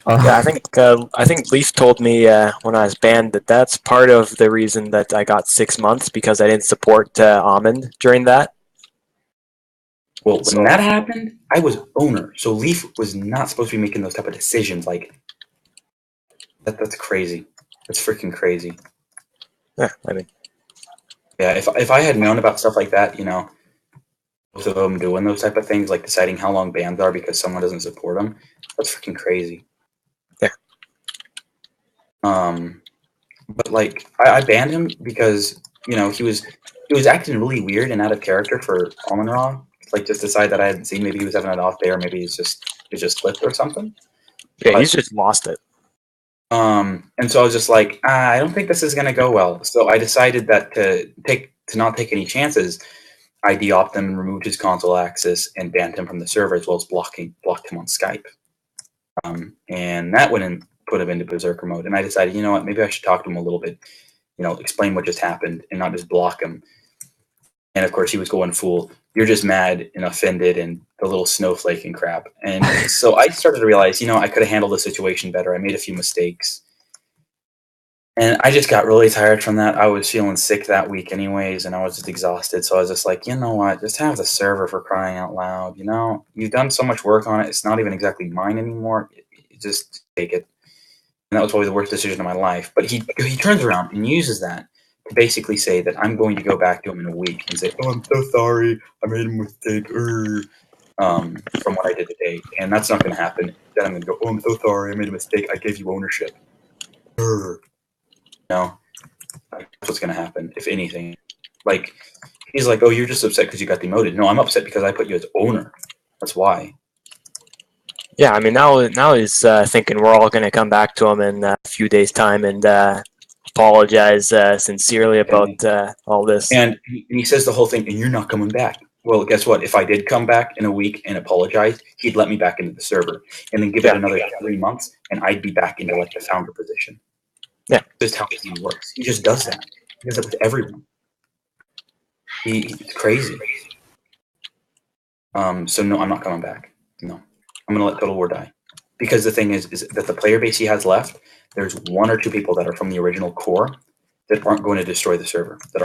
Yeah, I think Leaf told me when I was banned that that's part of the reason that I got 6 months because I didn't support Almond during that. Well, when So that happened, I was owner, so Leaf was not supposed to be making those type of decisions. Like that's crazy. That's freaking crazy. yeah, I mean, Yeah, if I had known about stuff like that, both of them doing those type of things, like deciding how long bans are because someone doesn't support them, that's freaking crazy. yeah, But like I banned him because he was acting really weird and out of character for Almond Raw. Like just decide that I hadn't seen. Maybe he was having an off day, or maybe he's just flipped or something. yeah, he's But just lost it. and so I was just like, I don't think this is gonna go well. So I decided that to not take any chances, I de-opt him and removed his console access and banned him from the server as well as blocked him on Skype. And that went and put him into berserker mode. And I decided, you know what, maybe I should talk to him a little bit, explain what just happened and not just block him. And of course, he was going full, you're just mad and offended and the little snowflake and crap. And so I started to realize, I could have handled the situation better. I made a few mistakes. And I just got really tired from that. I was feeling sick that week anyways, and I was just exhausted. So I was just like, you know what? Just have the server, for crying out loud. You've done so much work on it. It's not even exactly mine anymore. Just take it. And that was probably the worst decision of my life. But he turns around and uses that to basically say that I'm going to go back to him in a week and say, oh, I'm so sorry. I made a mistake from what I did today. And that's not going to happen. Then I'm going to go, oh, I'm so sorry. I made a mistake. I gave you ownership. No, that's what's going to happen, if anything. Like, he's like, oh, you're just upset because you got demoted. No, I'm upset because I put you as owner. That's why. Yeah, I mean now he's thinking we're all going to come back to him in a few days' time and apologize sincerely about all this. And he says the whole thing, and you're not coming back. Well, guess what? If I did come back in a week and apologize, he'd let me back into the server, and then give it another 3 months, and I'd be back into like the founder position. Yeah, just how he works. He just does that. He does it with everyone. It's crazy. So no, I'm not coming back. No, I'm gonna let Total War die, because the thing is that the player base he has left, there's 1 or 2 people that are from the original core that aren't going to destroy the server. That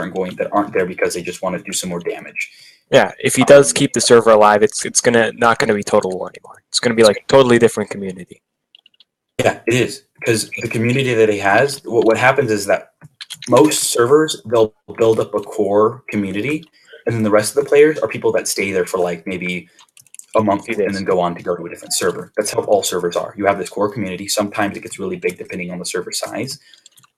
aren't there because they just want to do some more damage. Yeah, if he does keep the server alive, it's not gonna be Total War anymore. It's gonna be like a totally different community. Yeah, it is, because the community that he has, what happens is that most servers, they'll build up a core community, and then the rest of the players are people that stay there for like maybe a month and then go on to go to a different server. That's how all servers are. You have this core community. Sometimes it gets really big depending on the server size,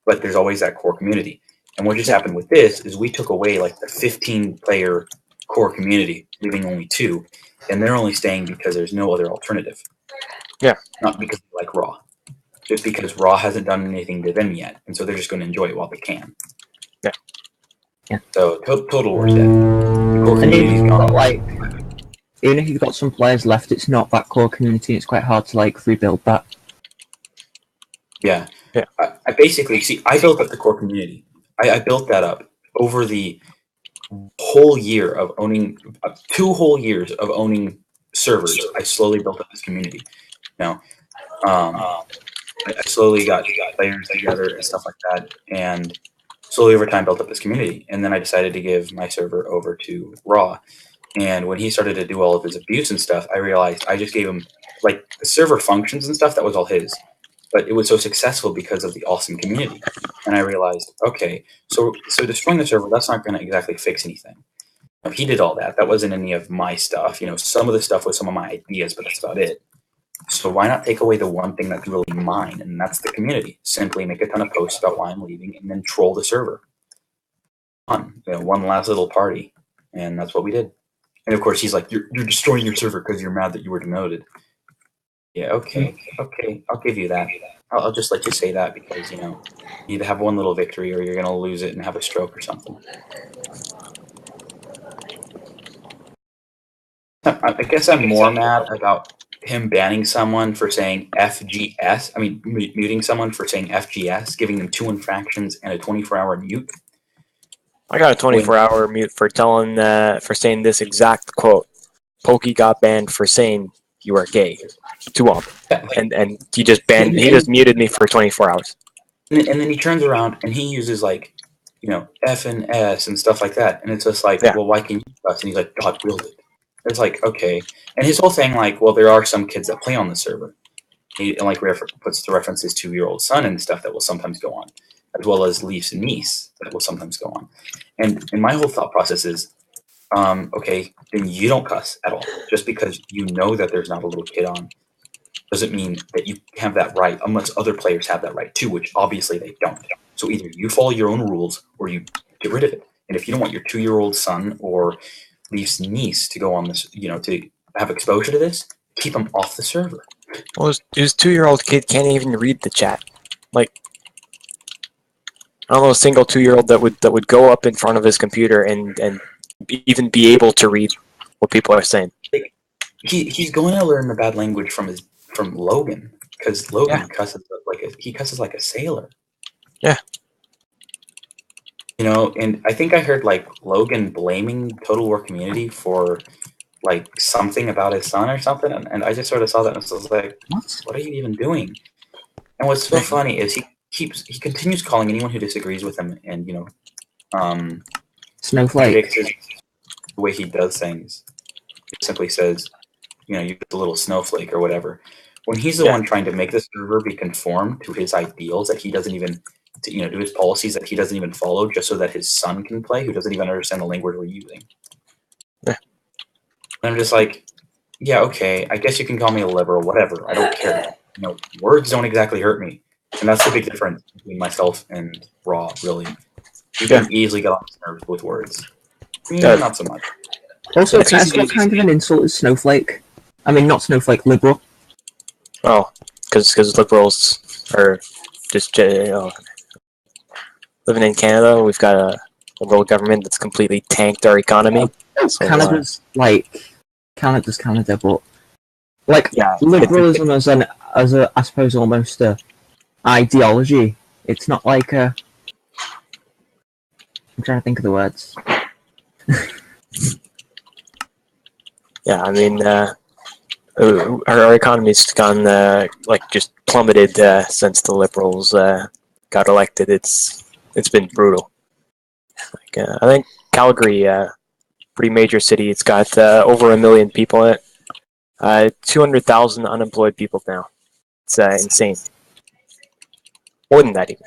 but there's always that core community. And what just happened with this is we took away like the 15-player core community, leaving only 2, and they're only staying because there's no other alternative. Yeah. Not because they like Raw. Just because Raw hasn't done anything to them yet, and so they're just going to enjoy it while they can. Yeah. So Total War's dead. The core community's gone. Even if you've got some players left, it's not that core community. It's quite hard to like rebuild that. Yeah. I basically I built up the core community. I built that up over the whole year of owning 2 whole years of owning servers. I slowly built up this community. I slowly got players together and stuff like that, and slowly over time built up this community. And then I decided to give my server over to Raw. And when he started to do all of his abuse and stuff, I realized I just gave him like the server functions and stuff. That was all his, but it was so successful because of the awesome community. And I realized, okay, so destroying the server, that's not going to exactly fix anything. He did all that. That wasn't any of my stuff. Some of the stuff was some of my ideas, but that's about it. So why not take away the one thing that's really mine, and that's the community? Simply make a ton of posts about why I'm leaving, and then troll the server. One last little party, and that's what we did. And of course, he's like, "You're destroying your server because you're mad that you were demoted." Yeah, okay, I'll give you that. I'll just let you say that because you either have one little victory or you're gonna lose it and have a stroke or something. I guess I'm more mad about him banning someone for saying FGS. I mean, muting someone for saying FGS, giving them 2 infractions and a 24-hour mute. I got a 24-hour mute for saying this exact quote. Pokey got banned for saying you are gay to him, Yeah, like, and he just he just muted me for 24 hours. and then he turns around and he uses like, F and S and stuff like that, and it's just like, Yeah. well, why can you cuss? And he's like, God willed it. It's like, okay, and his whole thing, like, well, there are some kids that play on the server. He and like puts the references to your old son and stuff that will sometimes go on, as well as Leaf's niece that will sometimes go on. And my whole thought process is, okay, then you don't cuss at all. Just because you know that there's not a little kid on doesn't mean that you have that right, unless other players have that right too, which obviously they don't. So either you follow your own rules or you get rid of it. And if you don't want your 2-year-old son or Leaf's niece to go on this, to have exposure to this, keep them off the server. Well, his 2-year-old kid can't even read the chat. Like, I don't know a single 2-year-old that would go up in front of his computer and even be able to read what people are saying. Like, he's going to learn the bad language from Logan, because Logan cusses like a sailor. Yeah. And I think I heard like Logan blaming Total War Community for like something about his son or something, and I just sort of saw that and was like, what are you even doing? And what's so funny is he continues calling anyone who disagrees with him, and Snowflake. the way he does things. He simply says, you're a little snowflake or whatever. When he's the one trying to make the server be conformed to his ideals that he doesn't even, to his policies that he doesn't even follow, just so that his son can play, who doesn't even understand the language we're using. Yeah. And I'm just like, yeah, okay, I guess you can call me a liberal, whatever. I don't care. Words don't exactly hurt me. And that's the big difference between myself and Raw, really. You can easily get on his nerves with words. Not so much. Also, can I ask what kind of an insult is snowflake? I mean, not snowflake, liberal. Oh, because liberals are just living in Canada. We've got a liberal government that's completely tanked our economy. So, Canada's Canada, but like Yeah, liberalism as a I suppose almost a ideology. It's not like a. I'm trying to think of the words. yeah, I mean, our economy's gone just plummeted since the Liberals got elected. It's been brutal. Like I think Calgary, pretty major city. It's got over 1 million people in it. 200,000 unemployed people now. It's insane. More than that even.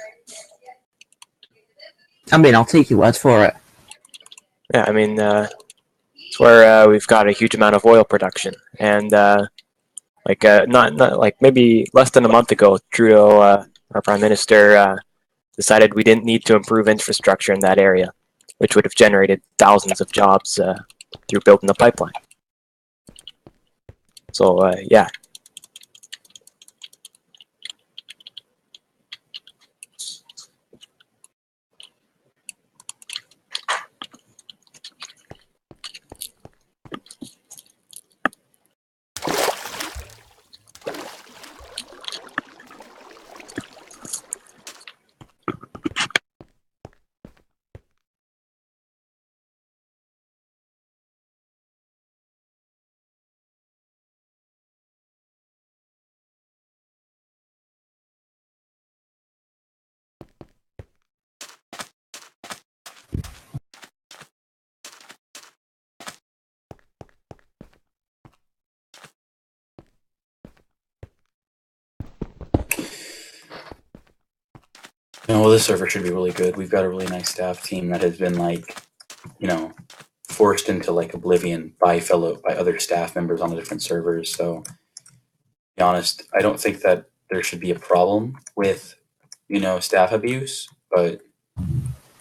I mean, I'll take your word for it. Yeah, I mean, it's where we've got a huge amount of oil production, and not like maybe less than a month ago, Trudeau, our prime minister, decided we didn't need to improve infrastructure in that area, which would have generated thousands of jobs through building the pipeline. So yeah. Well, this server should be really good. We've got a really nice staff team that has been forced into oblivion by other staff members on the different servers. So, to be honest, I don't think that there should be a problem with, staff abuse, but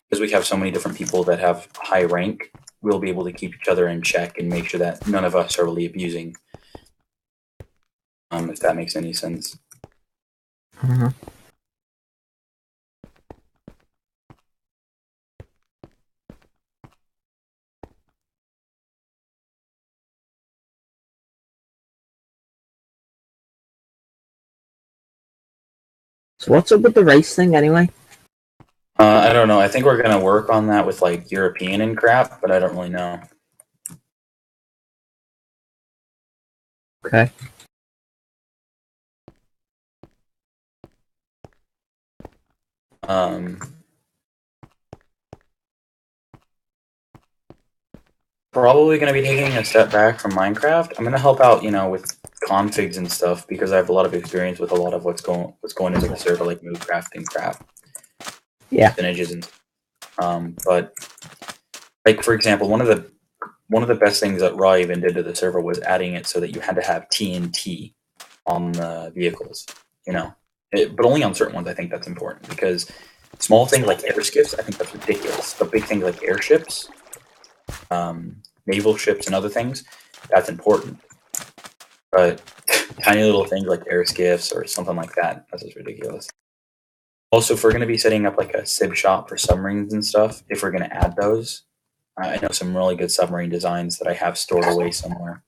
because we have so many different people that have high rank, we'll be able to keep each other in check and make sure that none of us are really abusing. If that makes any sense. Mm-hmm. So what's up with the race thing anyway? I don't know. I think we're gonna work on that with European and crap, but I don't really know. Okay. Probably going to be taking a step back from Minecraft. I'm going to help out, with configs and stuff because I have a lot of experience with a lot of what's going into the server, like move crafting crap, Yeah. percentages, and but like for example, one of the best things that Raw even did to the server was adding it so that you had to have TNT on the vehicles, but only on certain ones. I think that's important because small things like air skiffs, I think that's ridiculous. But big things like airships, naval ships, and other things, that's important. But tiny little things like air skiffs or something like that's just ridiculous. Also, if we're going to be setting up like a SIB shop for submarines and stuff, if we're going to add those, I know some really good submarine designs that I have stored away somewhere.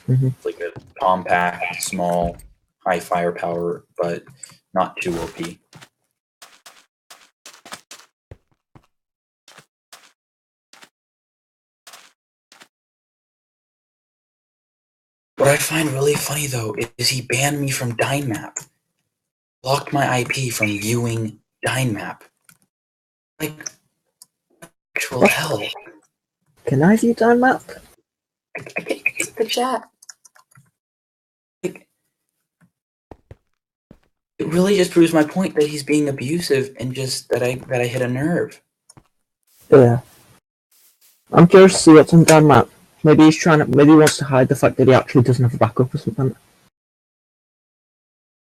Like a compact, small, high firepower, but not too OP. What I find really funny though is he banned me from Dynmap. Blocked my IP from viewing Dynmap. Like actual hell. Can I view Dynmap? I can't get the chat. Like, it really just proves my point that he's being abusive and just that I hit a nerve. Yeah. I'm curious to see what's on Dynmap. Maybe maybe he wants to hide the fact that he actually doesn't have a backup or something.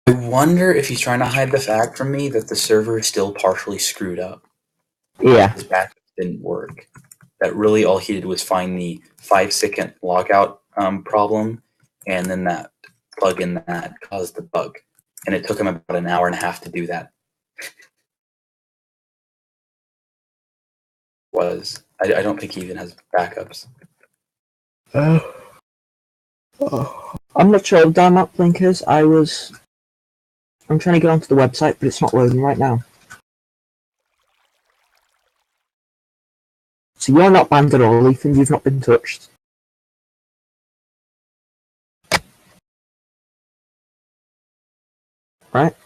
I wonder if he's trying to hide the fact from me that the server is still partially screwed up. Yeah. His backup didn't work. That really all he did was find the 5-second logout problem, and then that plugin that caused the bug. And it took him about an hour and a half to do that. I don't think he even has backups. I'm not sure what the Dynmap link is. I'm trying to get onto the website, but it's not loading right now. So you're not banned at all, Ethan. You've not been touched. Right?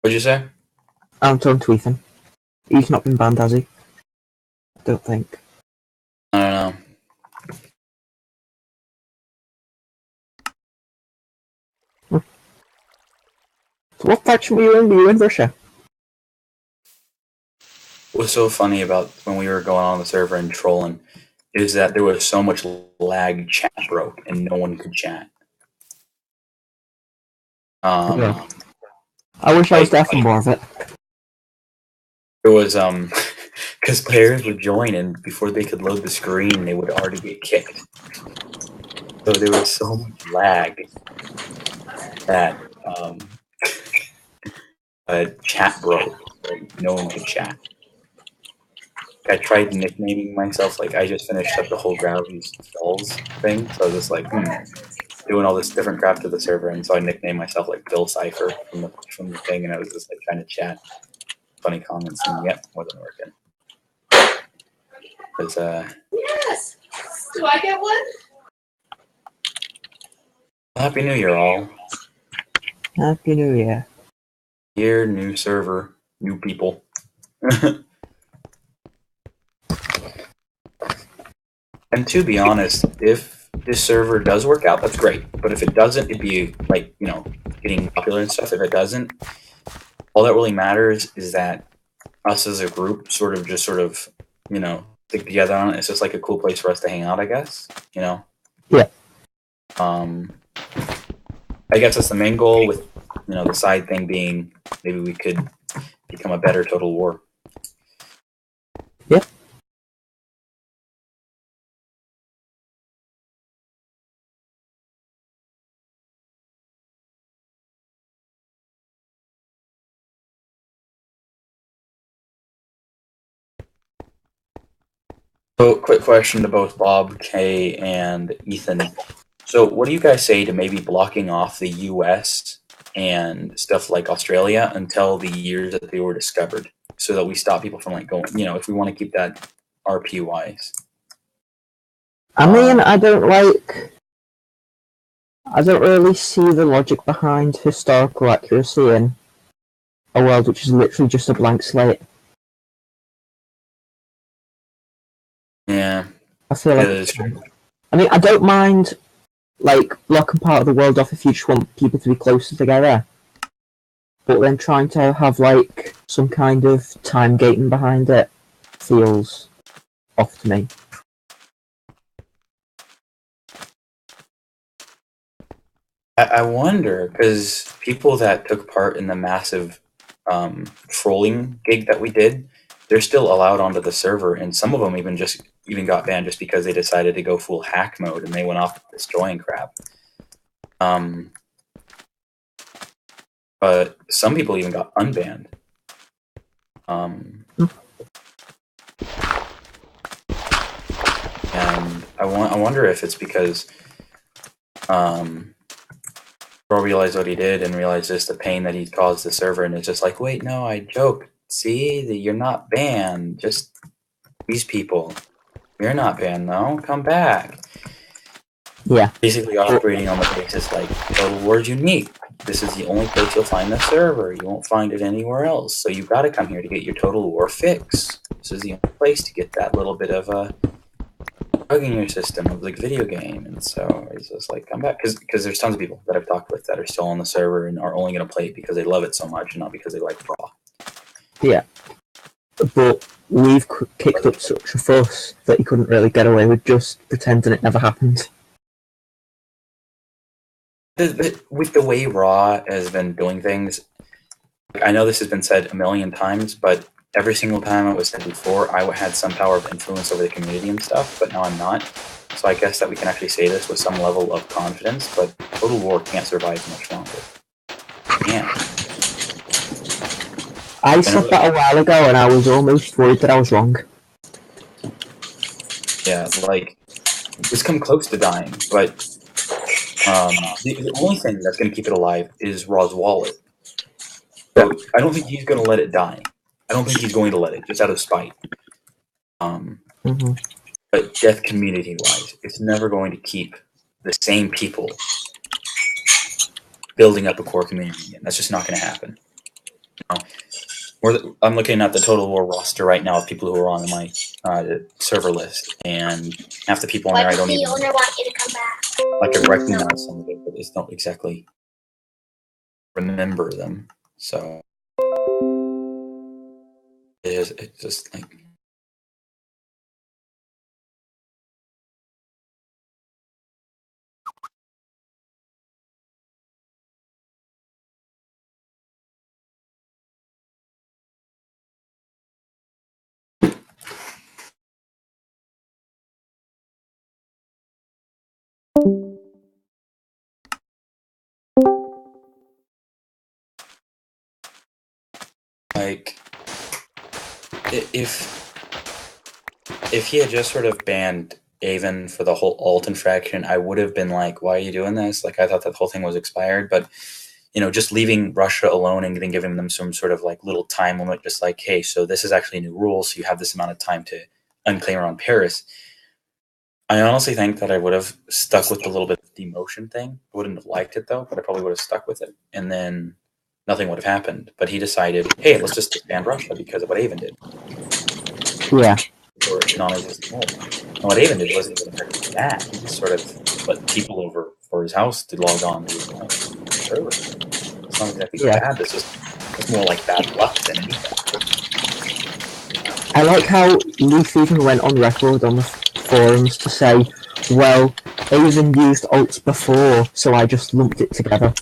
What'd you say? I'm talking to Ethan. He's not been banned, has he? I don't think. I don't know. So what faction were you in? Were you in Russia? What was so funny about when we were going on the server and trolling is that there was so much lag, chat broke, and no one could chat. Yeah. I wish I was there for more of it. There was because players would join and before they could load the screen, they would already get kicked. So there was so much lag that chat broke. Like, no one could chat. I tried nicknaming myself. Like I just finished up the whole Gravity Falls thing, so I was just like doing all this different crap to the server, and so I nicknamed myself like Bill Cipher from the thing, and I was just like trying to chat funny comments, and yet wasn't working. Because Yes. Do I get one? Happy New Year, all. Happy New Year. Year, new server, new people. And to be honest, if this server does work out, that's great. But if it doesn't, it'd be like, getting popular and stuff. If it doesn't, all that really matters is that us as a group sort of stick together on it. It's just like a cool place for us to hang out, I guess. Yeah. I guess that's the main goal with, the side thing being maybe we could become a better Total War. Yep. So, quick question to both Bob, Kay, and Ethan. So, what do you guys say to maybe blocking off the US and stuff like Australia until the years that they were discovered so that we stop people from going, if we want to keep that RP wise? I mean, I don't like I don't really see the logic behind historical accuracy in a world which is literally just a blank slate. Yeah, I feel that like is true. I mean, I don't mind like blocking part of the world off if you just want people to be closer together, but then trying to have like some kind of time gating behind it feels off to me. I wonder, because people that took part in the massive trolling gig that we did, they're still allowed onto the server, and some of them even got banned just because they decided to go full hack mode and they went off destroying crap. But some people even got unbanned. And I wonder if it's because Bro realized what he did and realized just the pain that he caused the server, and it's just like, wait, no, I joked. See, you're not banned. Just these people. You're not banned, though. Come back. Yeah. Basically operating on the basis like Total War's unique. This is the only place you'll find the server. You won't find it anywhere else. So you've got to come here to get your Total War fix. This is the only place to get that little bit of a bug in your system of the video game. And so it's just like, come back. Because there's tons of people that I've talked with that are still on the server and are only going to play it because they love it so much and not because they like Raw. Yeah. But we've kicked up such a fuss that he couldn't really get away with just pretending it never happened. With the way Raw has been doing things, I know this has been said a million times, but every single time it was said before, I had some power of influence over the community and stuff, but now I'm not. So I guess that we can actually say this with some level of confidence, but Total War can't survive much longer. Yeah. I said that a while ago and I was almost worried that I was wrong. Yeah, like, it's come close to dying, but the only thing that's going to keep it alive is Raw's wallet. So I don't think he's going to let it die. I don't think he's going to let it, just out of spite. But death community-wise, it's never going to keep the same people building up a core community again. That's just not going to happen. I'm looking at the Total War roster right now of people who are on my server list, and half the people on there I don't even want you to come back. like. I recognize some of it, but I just don't exactly remember them. So it's just like. Like, if he had just sort of banned Avon for the whole alt infraction, I would have been like, why are you doing this? Like, I thought that whole thing was expired, but, you know, just leaving Russia alone and then giving them some sort of, like, little time limit, just like, hey, so this is actually a new rule, so you have this amount of time to unclaim around Paris. I honestly think that I would have stuck with the little bit of demotion thing. I wouldn't have liked it, though, but I probably would have stuck with it. And then nothing would have happened. But he decided, hey, let's just disband Russia because of what Avon did. Yeah. Or non-existent rule. And what Avon did wasn't even very bad. He just sort of let people over for his house to log on to his server. It's not exactly bad. It's more like bad luck than anything. I like how Leaf even went on record on the forums to say, well, Avon used alts before, so I just lumped it together.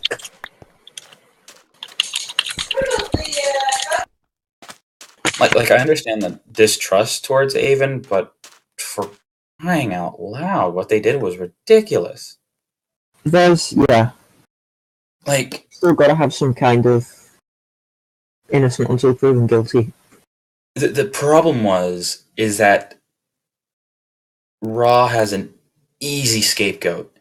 Like I understand the distrust towards Avon, but for crying out loud, what they did was ridiculous. Like, still got to have some kind of innocent until proven guilty. The problem is that Raw has an easy scapegoat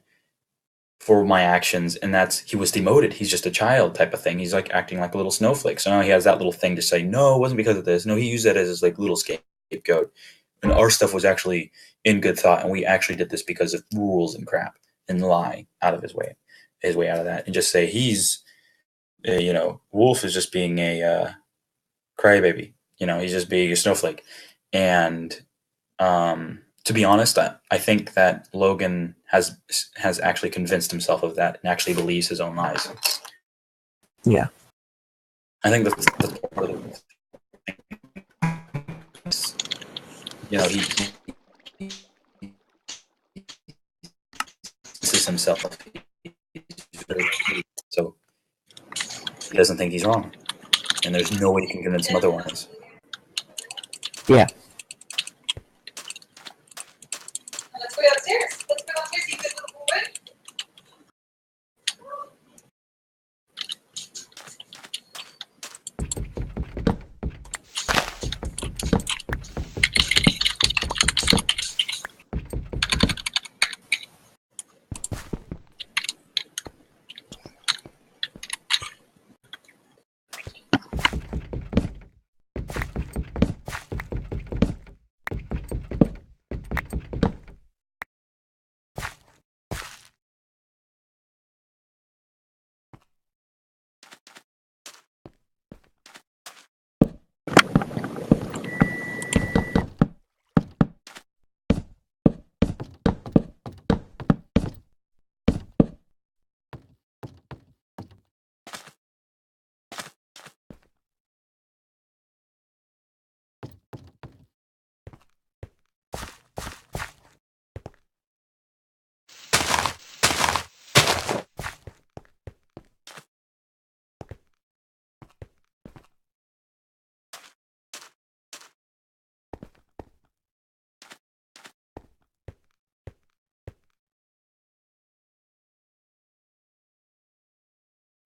for my actions, and that's he was demoted. He's just a child type of thing. He's like acting like a little snowflake. So now he has that little thing to say, no, it wasn't because of this. No, he used that as his like little scapegoat. And our stuff was actually in good thought, and we actually did this because of rules and crap and lie out of his way. his way out of that and just say he's, Wolf is just being a crybaby. He's just being a snowflake. And to be honest, I think that Logan has actually convinced himself of that and actually believes his own lies. Yeah. I think that's part of the this is himself. So he doesn't think he's wrong. And there's no way you can convince him otherwise. Yeah. Let's go upstairs. Let's go upstairs. You can look away.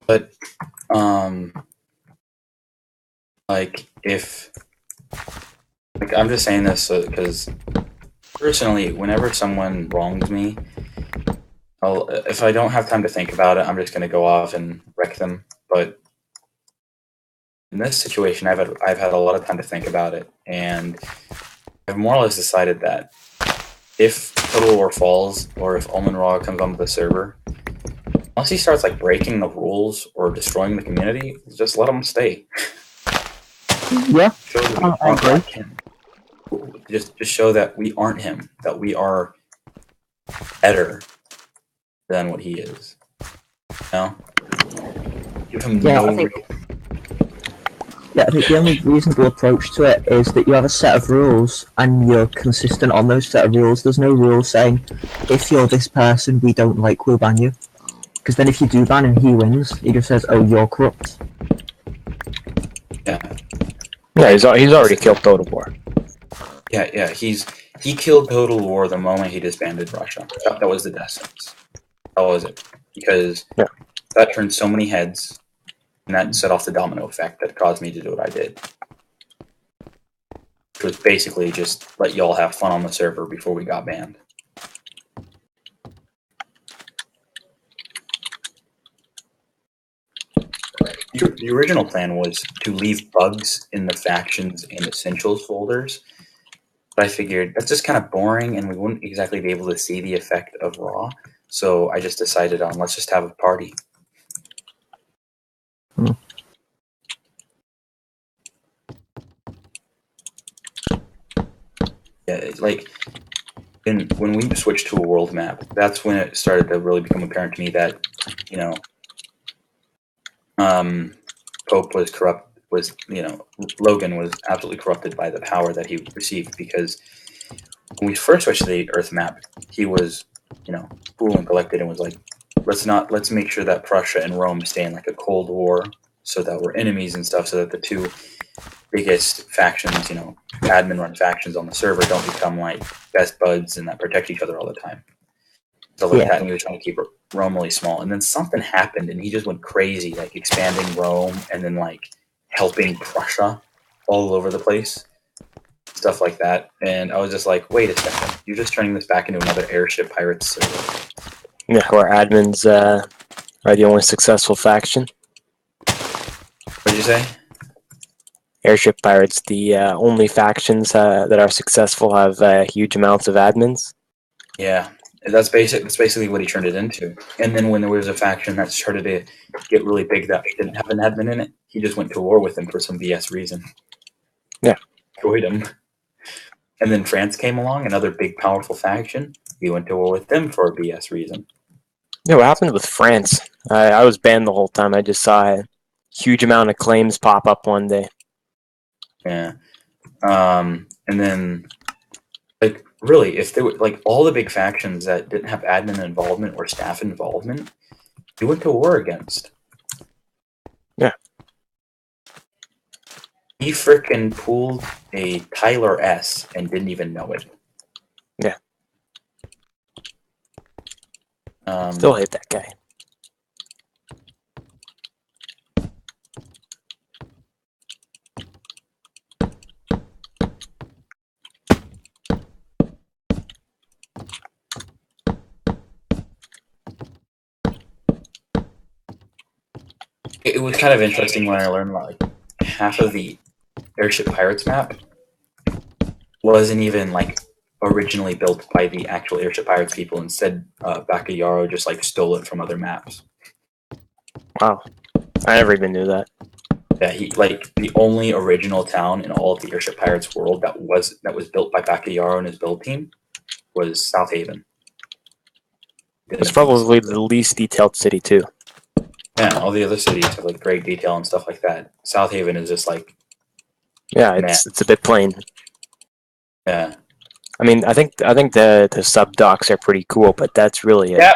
But if I'm just saying this because personally, whenever someone wrongs me, if I don't have time to think about it, I'm just going to go off and wreck them. But in this situation, I've had a lot of time to think about it, and I've more or less decided that if Total War falls, or if Ulman Ra comes onto the server, unless he starts breaking the rules or destroying the community, just let him stay. Yeah. Show that we aren't like him. Just show that we aren't him, that we are better than what he is. Give him I think the only reasonable approach to it is that you have a set of rules and you're consistent on those set of rules. There's no rule saying, if you're this person we don't like, we'll ban you. Because then if you do ban and he wins, he just says, oh, you're corrupt. Yeah. Yeah, he's already killed Total War. Yeah, he killed Total War the moment he disbanded Russia. That was the death sentence. That was it. Because that turned so many heads, and that set off the domino effect that caused me to do what I did. Which was basically just let y'all have fun on the server before we got banned. The original plan was to leave bugs in the factions and essentials folders, but I figured that's just kind of boring and we wouldn't exactly be able to see the effect of Raw, so I just decided on let's just have a party. Yeah, when we switched to a world map, that's when it started to really become apparent to me that, Pope was corrupt. Logan was absolutely corrupted by the power that he received, because when we first switched to the Earth map, he was, cool and collected and was like, let's make sure that Prussia and Rome stay in a Cold War so that we're enemies and stuff, so that the two biggest factions, admin-run factions on the server don't become best buds and that protect each other all the time. So that, and he was trying to keep Rome really small. And then something happened, and he just went crazy, expanding Rome and then helping Prussia all over the place, stuff like that. And I was just like, wait a second, you're just turning this back into another airship pirates server. Yeah, where admins are the only successful faction. What did you say? Airship pirates, the only factions that are successful, have huge amounts of admins. Yeah, That's basically what he turned it into. And then when there was a faction that started to get really big that didn't have an admin in it, he just went to war with them for some BS reason. Yeah. Destroyed him. And then France came along, another big powerful faction. He went to war with them for a BS reason. Yeah, what happened with France? I was banned the whole time. I just saw a huge amount of claims pop up one day. Yeah. And then, like, really, if there were, like, all the big factions that didn't have admin involvement or staff involvement, he went to war against. Yeah. He frickin' pulled a Tyler S and didn't even know it. Yeah. Um, Still hate that guy. it was kind of interesting when I learned like half of the Airship Pirates map wasn't even like originally built by the actual Airship Pirates people. Instead, Bakayaro just like stole it from other maps. Wow. I never even knew that. Yeah, he like the only original town in all of the Airship Pirates world that was built by Bakayaro and his build team was South Haven. It's probably the least detailed city, too. Yeah, all the other cities have like great detail and stuff like that. South Haven is just like, Yeah, it's a bit plain. yeah. I mean, I think the sub docks are pretty cool, but that's really it. Yep.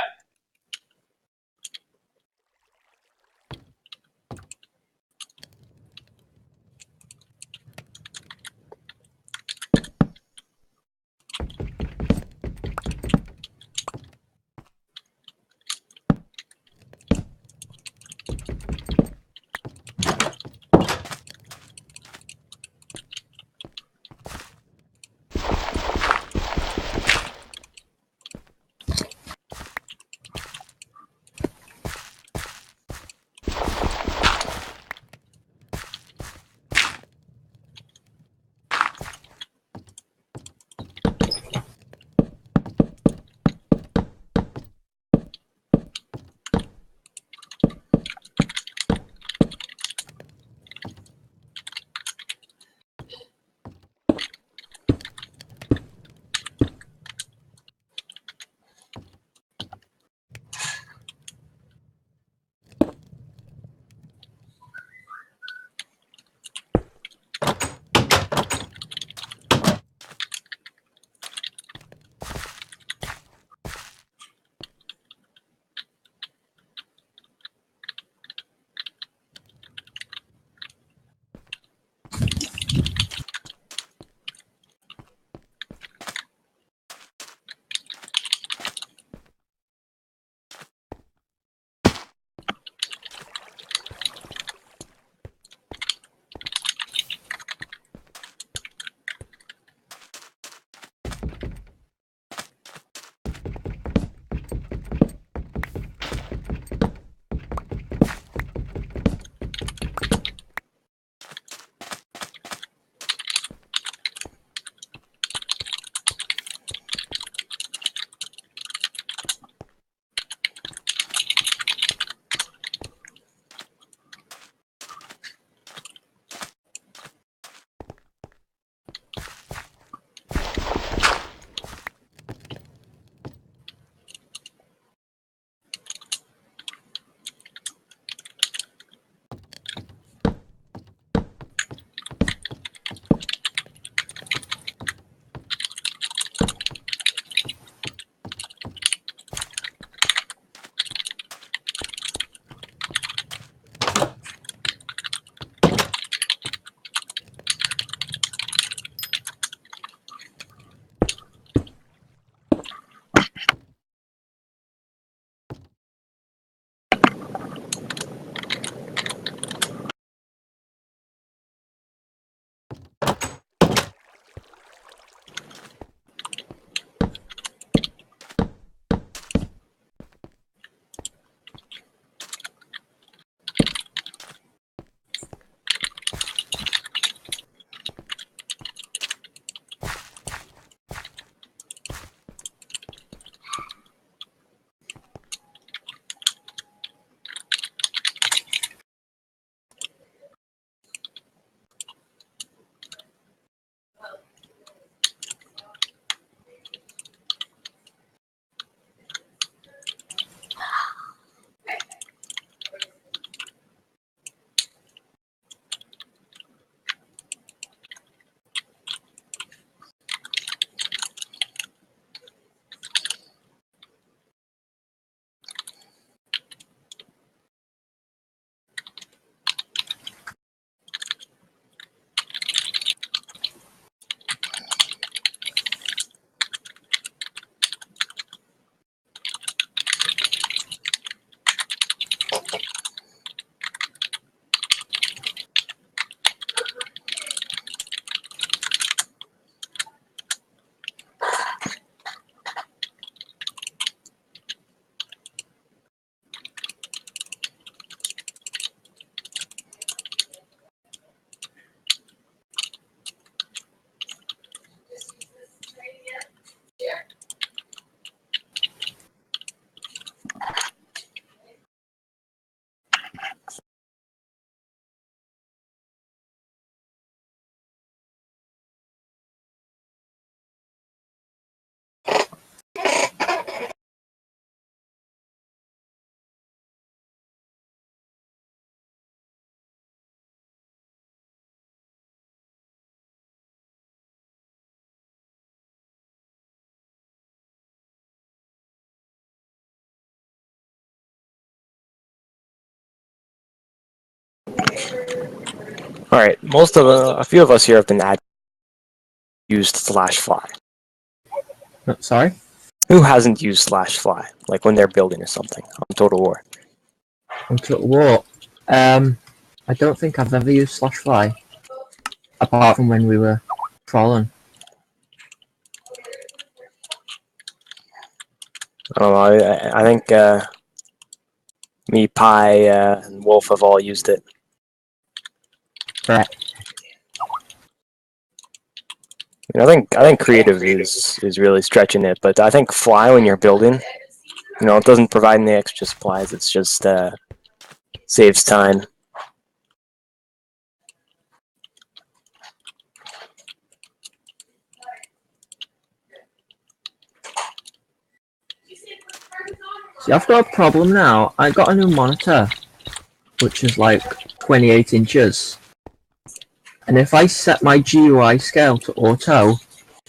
All right, a few of us here have been used /fly. Sorry? Who hasn't used /fly, like when they're building or something on Total War? On Total War. I don't think I've ever used /fly. Apart from when we were trolling. I don't know. I think me, Pi, and Wolf have all used it. Correct. I think creative is really stretching it, but I think fly when you're building, it doesn't provide any extra supplies. It's just saves time. See, I've got a problem now. I got a new monitor, which is like 28 inches. And if I set my GUI scale to auto,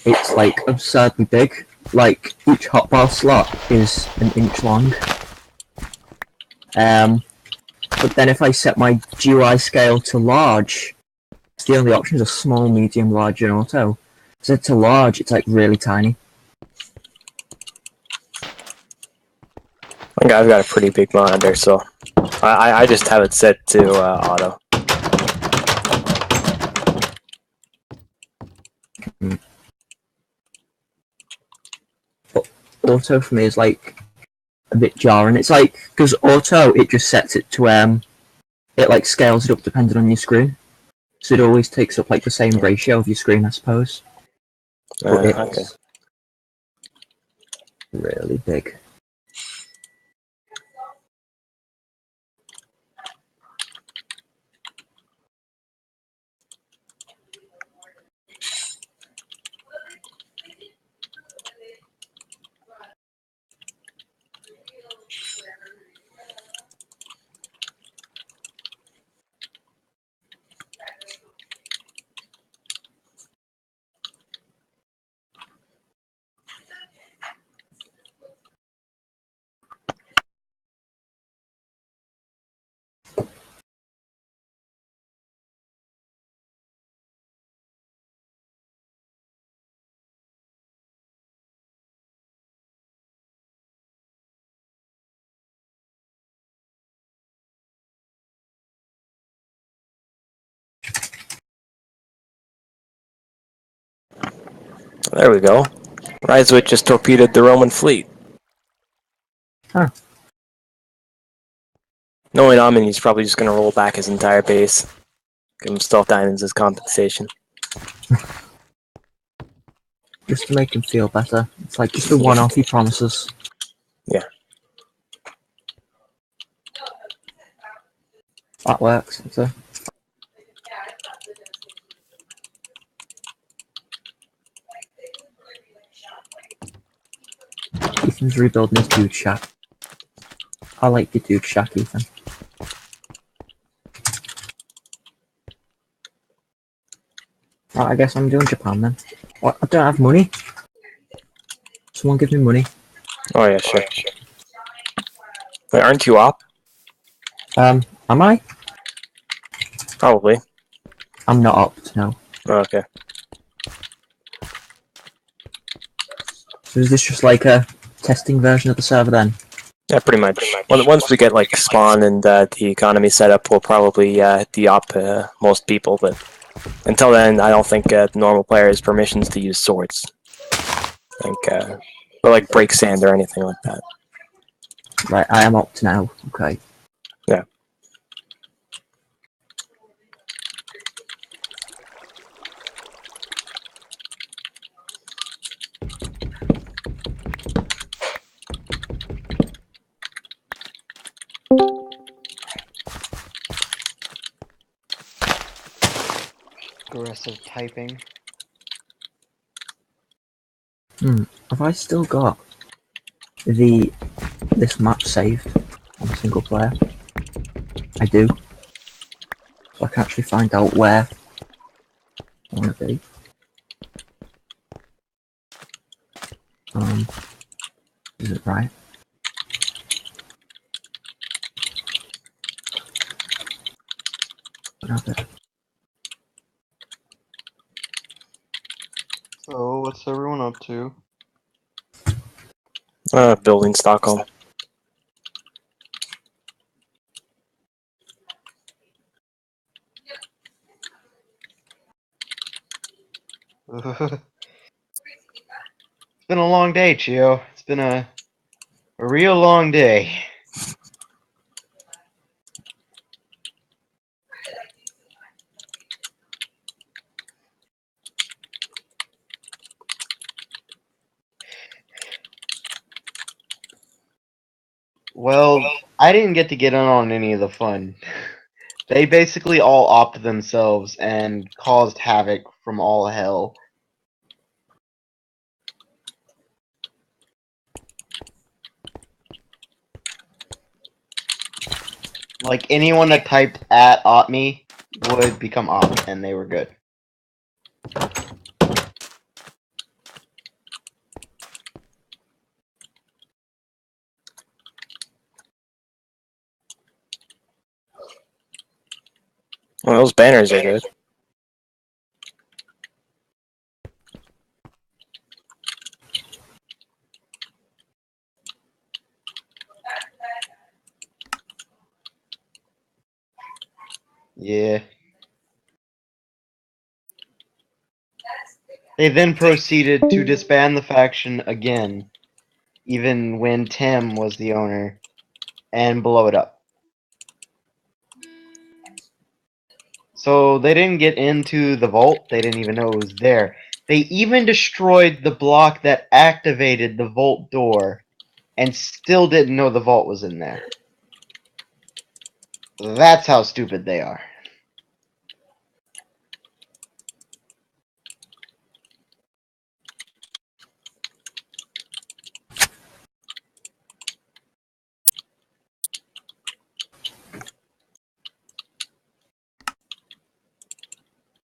it's like absurdly big. Like, each hotbar slot is an inch long. But then if I set my GUI scale to large, the only options are small, medium, large, and auto. Set to large, it's like really tiny. I think I've got a pretty big monitor, so I just have it set to auto. But auto for me is like a bit jarring. It's like, because auto, it just sets it to, it like scales it up depending on your screen. So it always takes up like the same ratio of your screen, I suppose. But it's Okay. really big. There we go. Ryswick just torpedoed the Roman fleet. Huh. Knowing Amin, he's probably just going to roll back his entire base. Give him stealth diamonds as compensation. Just to make him feel better. It's like just a one-off he promises. Yeah. That works. It's a... Ethan's rebuilding his dude shack. I like your dude shack, Ethan. Right, I guess I'm doing Japan then. What? I don't have money. Someone give me money. Oh yeah, sure. Wait, aren't you up? Am I? Probably. I'm not up, no. Oh, okay. So is this just like a testing version of the server then? Yeah, pretty much. Once we get like spawn and the economy set up, we'll probably de-op most people. But until then, I don't think normal players permissions to use swords. I think, or like break sand or anything like that. Right, I am up now. Okay. Yeah. Aggressive typing. Have I still got this map saved on single player? I do. So I can actually find out where I want to be. Is it right? What have it? what's everyone up to? Building Stockholm. It's been a long day, Chio. It's been a real long day. Well, I didn't get to get in on any of the fun. They basically all opted themselves and caused havoc from all hell. Like, anyone that typed at opt me would become opt, and they were good. Well, those banners are good. Yeah. They then proceeded to disband the faction again, even when Tim was the owner, and blow it up. So they didn't get into the vault, they didn't even know it was there. They even destroyed the block that activated the vault door, and still didn't know the vault was in there. That's how stupid they are.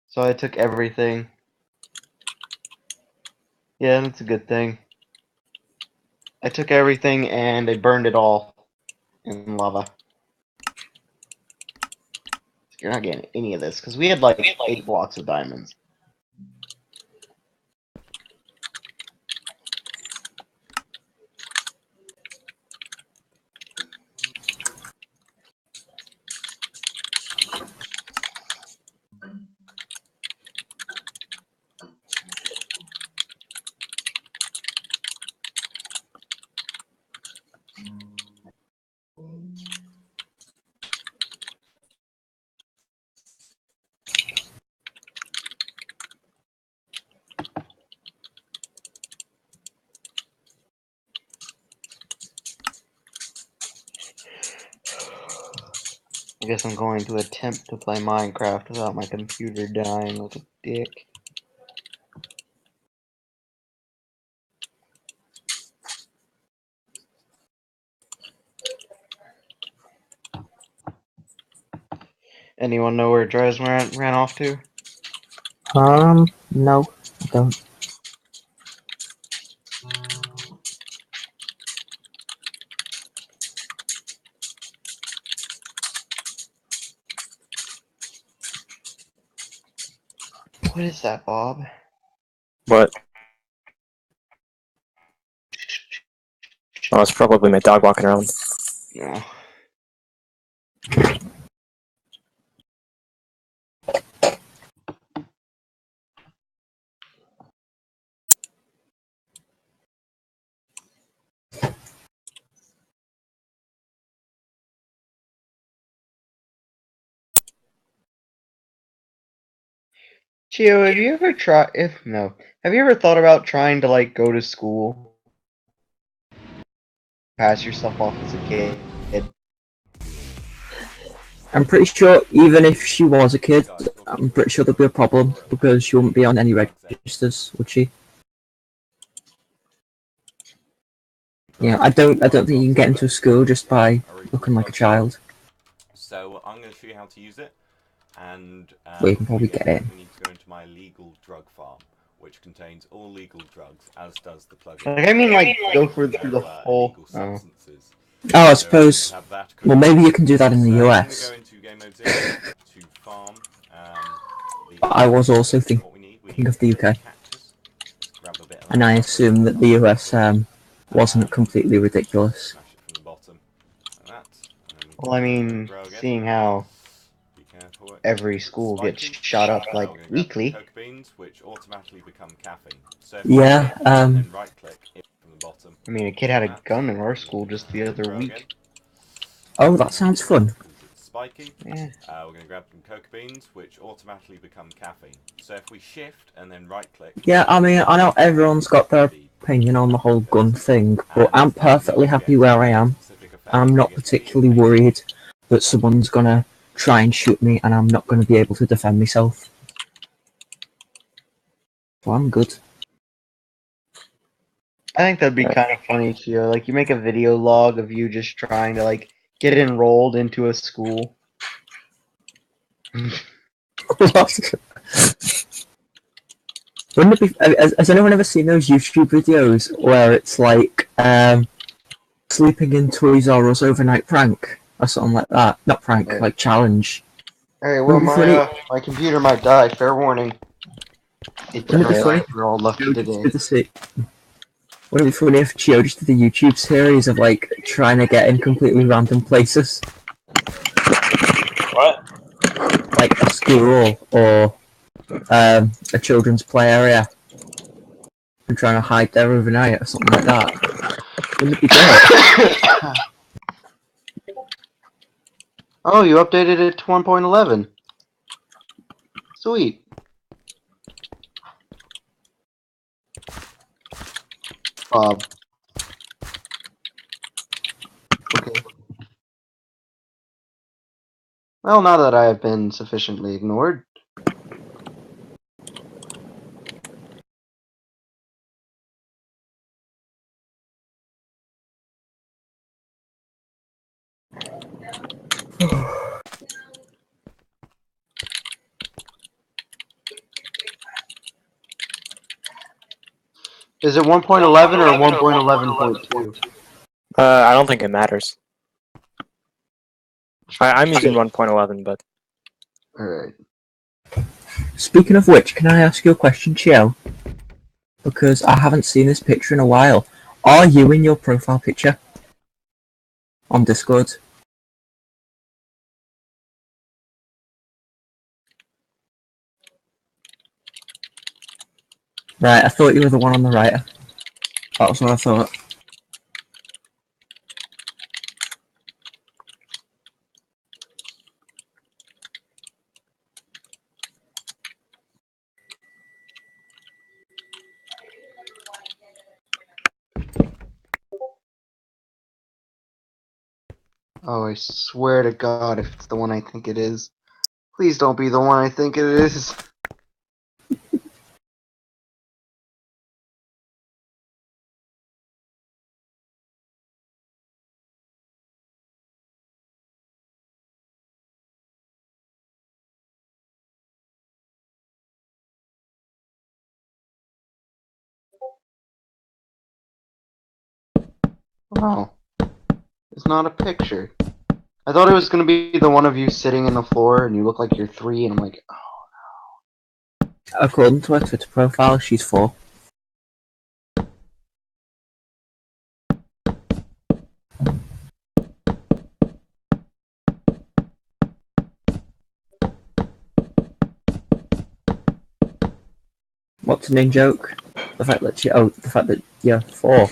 So I took everything. Yeah, that's a good thing. I took everything and I burned it all in lava. You're not getting any of this, because we had like 8 blocks of diamonds. I guess I'm going to attempt to play Minecraft without my computer dying like a dick. Anyone know where Dres ran off to? No, I don't. What is that, Bob? But oh, it's probably my dog walking around. No. Chio, have you ever have you ever thought about trying to like go to school, pass yourself off as a kid? I'm pretty sure even if she was a kid, I'm pretty sure there'd be a problem because she wouldn't be on any registers, would she? Yeah, I don't think you can get into a school just by looking like a child. So I'm going to show you how to use it, and Well, you can probably get in. we need to go into my legal drug farm, which contains all legal drugs, as does the plugin. Like, I mean, like, go through the whole. illegal substances. Oh, I So suppose. have that Well, maybe you can do that in the So US. I'm going to go into game mode 0 to farm. I was also what we need. We thinking of the UK. cactus. Let's grab And I assume that the US wasn't completely ridiculous. Smash it from the bottom. Like that. And Well, I mean, grow again. seeing how Be careful. every school gets Spiking. shot up We're like gonna grab weekly. cocoa beans, which automatically become caffeine. So if Yeah, you shift and then right click it from the bottom. I mean, a kid had a That, gun in our and school just the other grow again. week. Oh, that sounds fun. Spiking. Yeah. We're going to grab some cocoa beans, which automatically become caffeine. So if we shift and then right click. Yeah, I mean, I know everyone's got their opinion on the whole gun thing, but I'm perfectly happy where I am. I'm not particularly worried that someone's gonna try and shoot me and I'm not gonna be able to defend myself. So I'm good. I think that'd be kind of funny too. Like, you make a video log of you just trying to like get enrolled into a school. Wouldn't it be, has anyone ever seen those YouTube videos where it's like sleeping in Toys R Us overnight prank or something like that? Not prank, Yeah. like challenge. Hey, well, Wouldn't it be funny? my computer might die. Fair warning. It Wouldn't it be died. funny? We're all lucky today. Wouldn't it be funny if Chio just did a YouTube series of like trying to get in completely random places, What? like a school or a children's play area, and trying to hide there overnight or something like that? Wouldn't it be great? Oh, you updated it to 1.11. Sweet. Bob. Okay. Well, now that I have been sufficiently ignored. Is it 1.11 or 1.11.2? I don't think it matters. I'm using 1.11, but Alright. Speaking of which, can I ask you a question, Chio? Because I haven't seen this picture in a while. Are you in your profile picture on Discord? Right, I thought you were the one on the right. That was what I thought. Oh, I swear to God, if it's the one I think it is. Please don't be the one I think it is. Oh. It's not a picture. I thought it was gonna be the one of you sitting in the floor and you look like you're 3 and I'm like, oh. According to her Twitter profile, she's 4. What's the main joke? The fact that you're 4.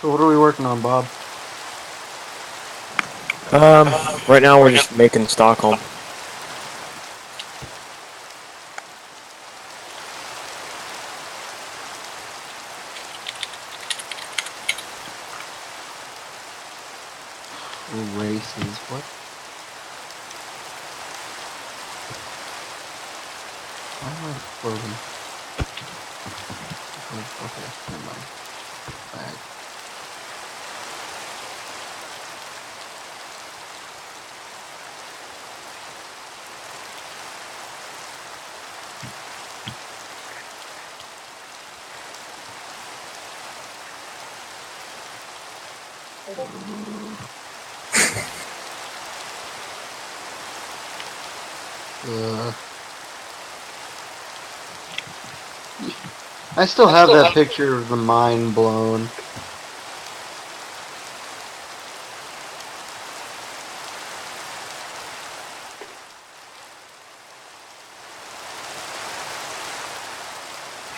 So what are we working on, Bob? right now we're just making Stockholm. Why am I floating? Okay, never mind. Alright. I still have that picture of the mind blown.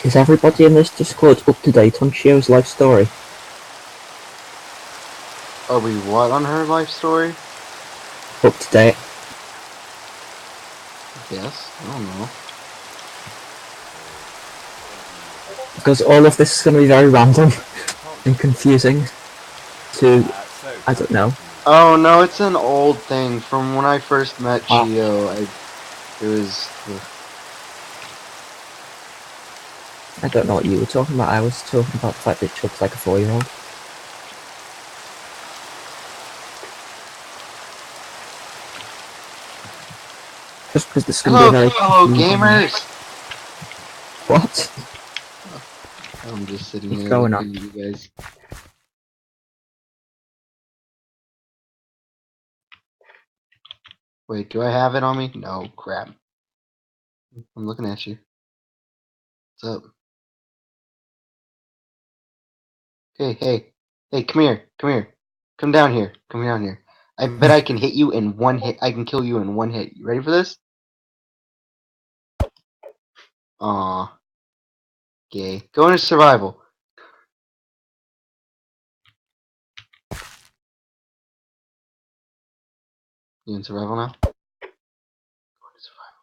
Is everybody in this Discord up to date on Shio's life story? Are we what on her life story? Up to date. Yes, I don't know. Because all of this is going to be very random and confusing to, So, I don't know. Oh no, it's an old thing from when I first met Ah. Chio. It was. I don't know what you were talking about. I was talking about the fact that Chuck's like a 4-year-old. Just because this is going to be Hello, very fellow confusing. gamers. What? I'm just sitting What's here going looking on? at you guys. Wait, do I have it on me? No, crap. I'm looking at you. What's up? Hey, come here, come down here, I bet I can hit you in one hit. I can kill you in one hit. You ready for this? Aw, gay. Go into survival. You in survival now? Go into survival.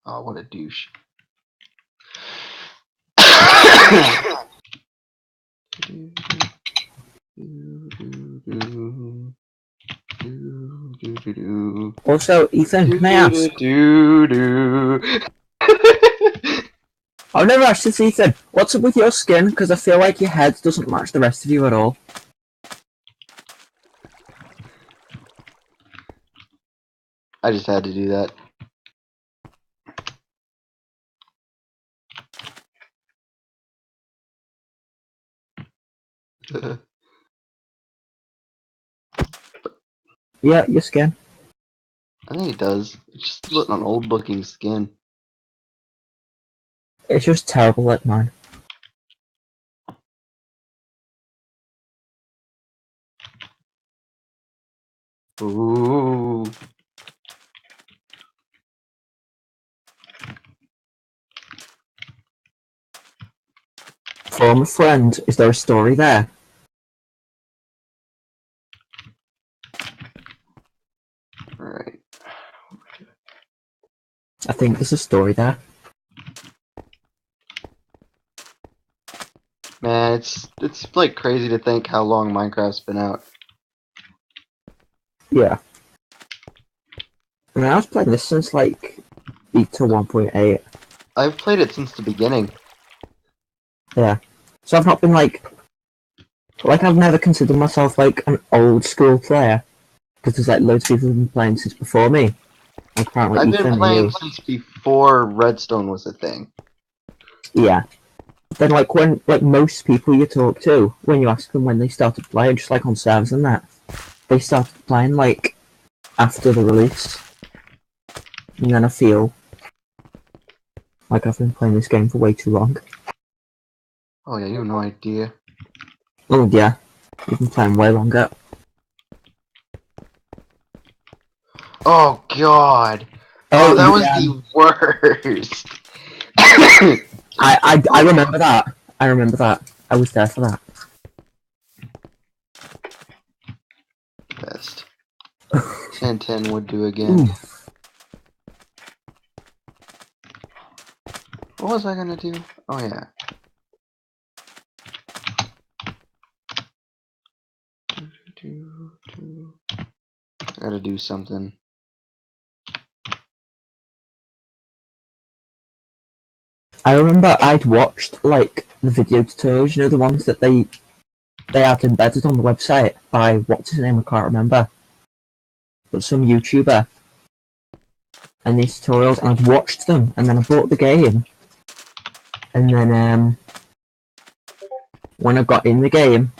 Oh, what a douche. Also, Ethan, can I ask? I've never asked this, Ethan. What's up with your skin? Because I feel like your head doesn't match the rest of you at all. I just had to do that. Yeah, your skin. I think it does. It's just an old looking skin. It's just terrible like mine. Ooh. Former friend, is there a story there? Alright. I think there's a story there. Man, it's like crazy to think how long Minecraft's been out. Yeah. I mean, I was playing this since like beta 1.8. I've played it since the beginning. Yeah. So I've not been like I've never considered myself like an old school player. Because there's like loads of people who've been playing since before me. Like apparently I've Ethan been and playing you. since before Redstone was a thing. Yeah. Then like when like most people you talk to, when you ask them when they started playing, just like on servers and that, they started playing like after the release. And then I feel like I've been playing this game for way too long. Oh yeah, you have no idea. Oh yeah. You've been playing way longer. Oh god. Oh, that was the worst. I remember that. I remember that. I was there for that. Best. 10-10 would do again. What was I gonna do? Oh yeah. Gotta do something. I remember I'd watched like the video tutorials, you know, the ones that they had embedded on the website by what's his name, I can't remember, but some YouTuber. And these tutorials, and I'd watched them, and then I bought the game, and then when I got in the game,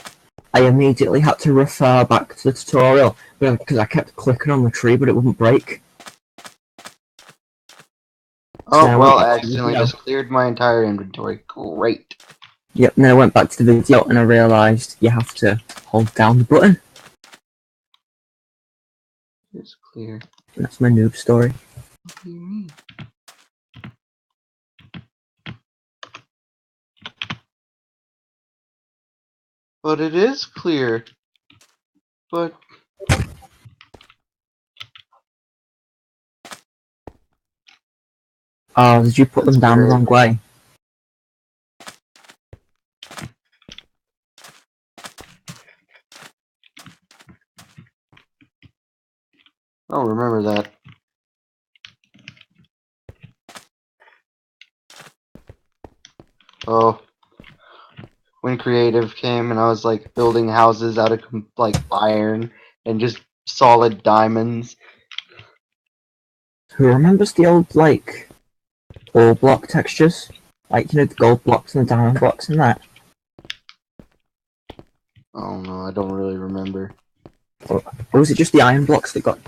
I immediately had to refer back to the tutorial because I kept clicking on the tree, but it wouldn't break. Oh, I well, went I back to the accidentally video. just cleared my entire inventory. Great. Yep, and then I went back to the video and I realised you have to hold down the button. It's clear. And that's my noob story. What do you mean? But it is clear. But Oh, did you put That's them down the weird. wrong way? I don't remember that. Oh, when creative came and I was like building houses out of like iron and just solid diamonds. Who remembers the old, like, all block textures? Like, you know, the gold blocks and the diamond blocks and that? Oh no, I don't really remember. Or was it just the iron blocks that got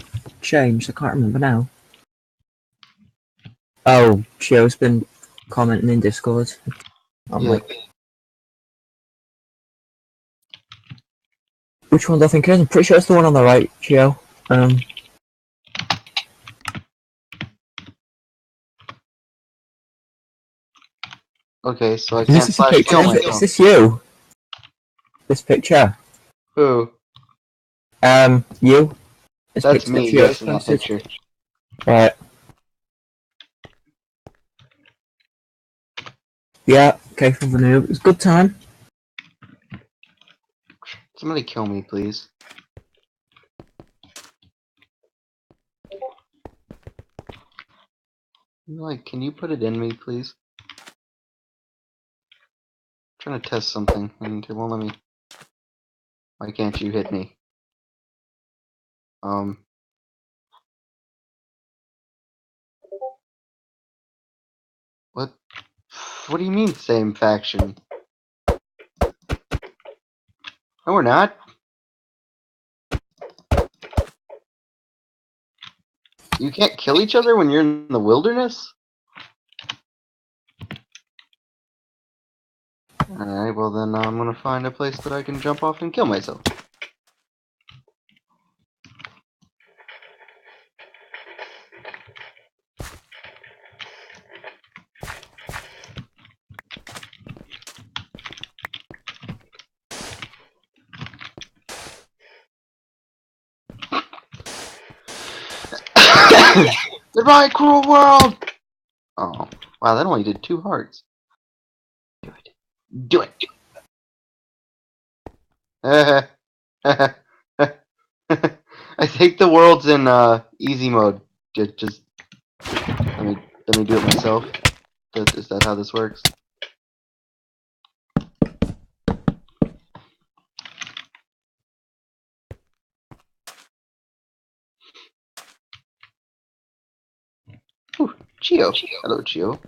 changed? I can't remember now. Oh, Chio's been commenting in Discord. I'm Yeah. like, which one do I think it is? I'm pretty sure it's the one on the right, Chio. Okay, so I Is can't this a slash picture? kill Is myself. this you? This picture? Who? You? This That's picture me, that Chio yes, in that posted? picture. Right. Yeah, okay, for the noob. It was a good time. Somebody kill me, please. Like, can you put it in me, please? I'm trying to test something, and it won't let me. Why can't you hit me? What? What do you mean, same faction? No, we're not. You can't kill each other when you're in the wilderness? Alright, well then I'm gonna find a place that I can jump off and kill myself. Goodbye, cruel world! Oh, wow, that only did 2 hearts. Do it. Do it! I think the world's in easy mode. Just let me do it myself. Is that how this works? Ooh, Chio. Hello, Chio.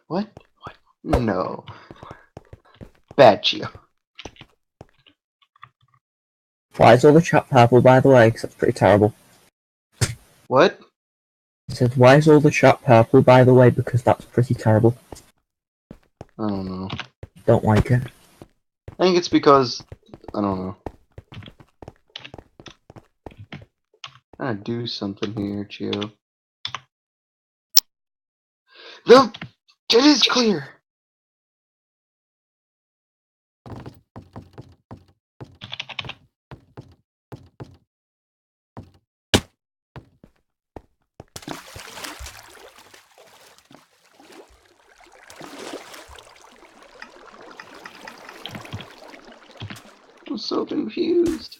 What? What? No. Bad Chio. Why is all the chat purple, by the way? 'Cause that's pretty terrible. What? It says, why is all the chat purple, by the way? Because that's pretty terrible. I don't know. Don't like it. I think it's because I don't know. I'm trying to do something here, Chio. The it is clear. I'm so confused.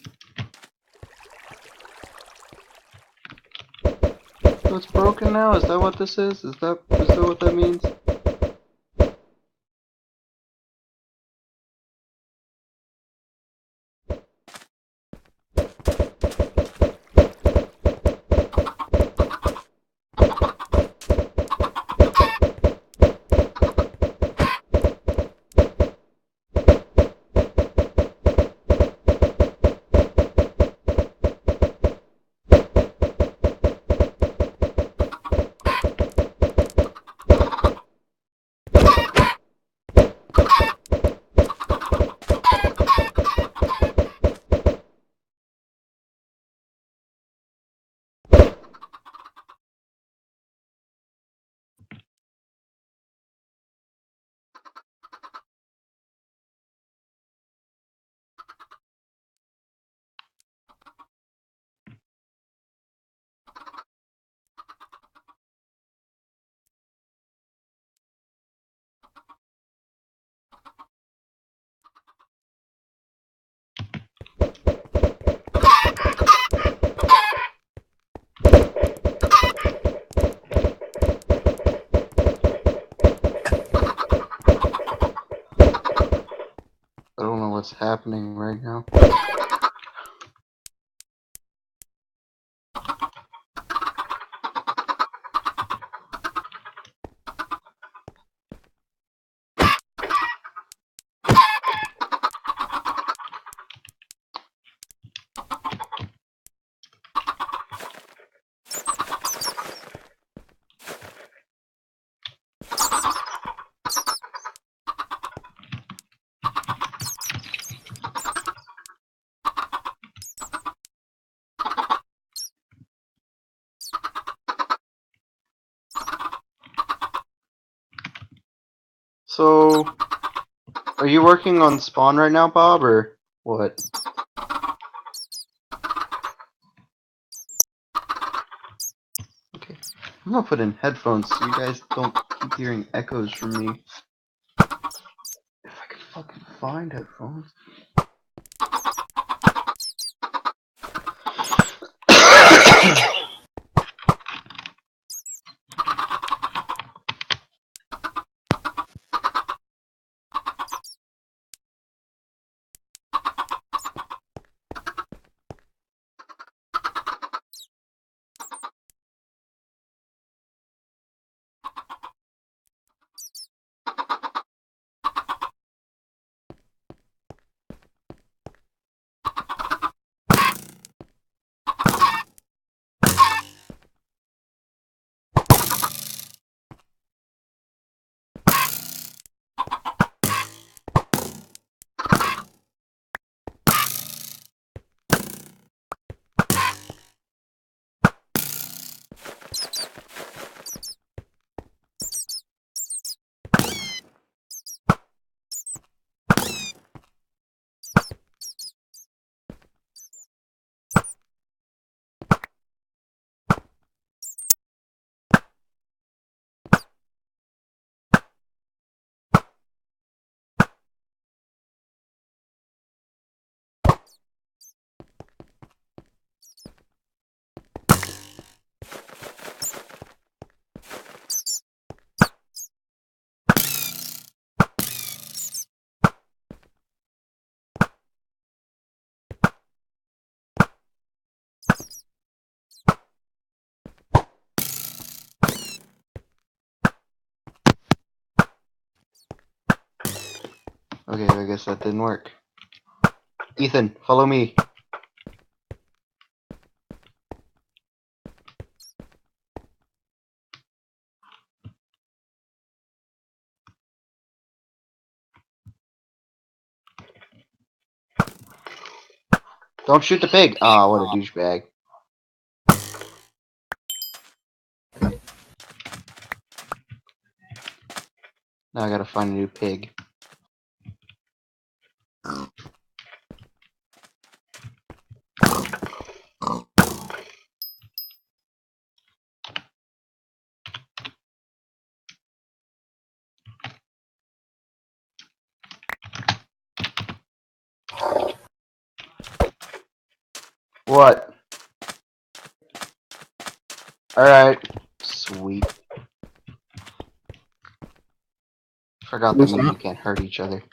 So it's broken now? Is that what this is? Is that what that means? I don't know what's happening right now. So, are you working on Spawn right now, Bob, or what? Okay. I'm gonna put in headphones so you guys don't keep hearing echoes from me. If I could fucking find headphones. Okay, I guess that didn't work. Ethan, follow me. Don't shoot the pig! Ah, what a douchebag. Now I gotta find a new pig. What? Alright. Sweet. Forgot that Who's maybe that? you can't hurt each other.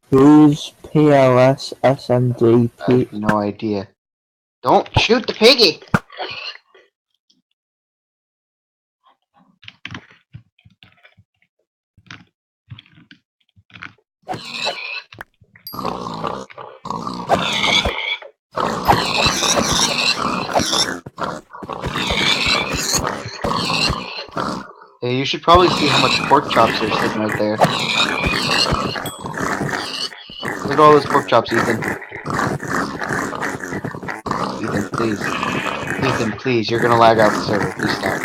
Who's PLS SMD I have no idea. Don't shoot the piggy! Hey, you should probably see how much pork chops are sitting right there. Look at all those pork chops, Ethan. Ethan, please. Ethan, please, you're gonna lag out the server. Please stop.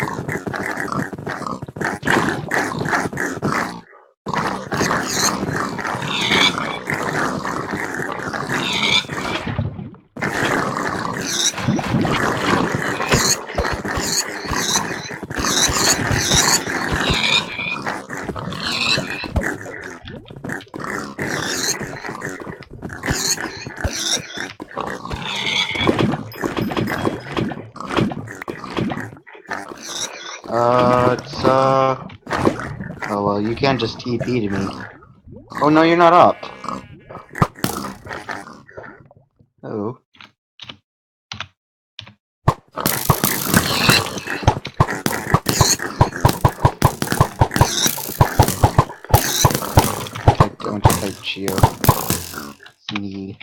Oh well, you can't just TP to me. Oh no, you're not up. Oh. Don't type Geo. Sneed.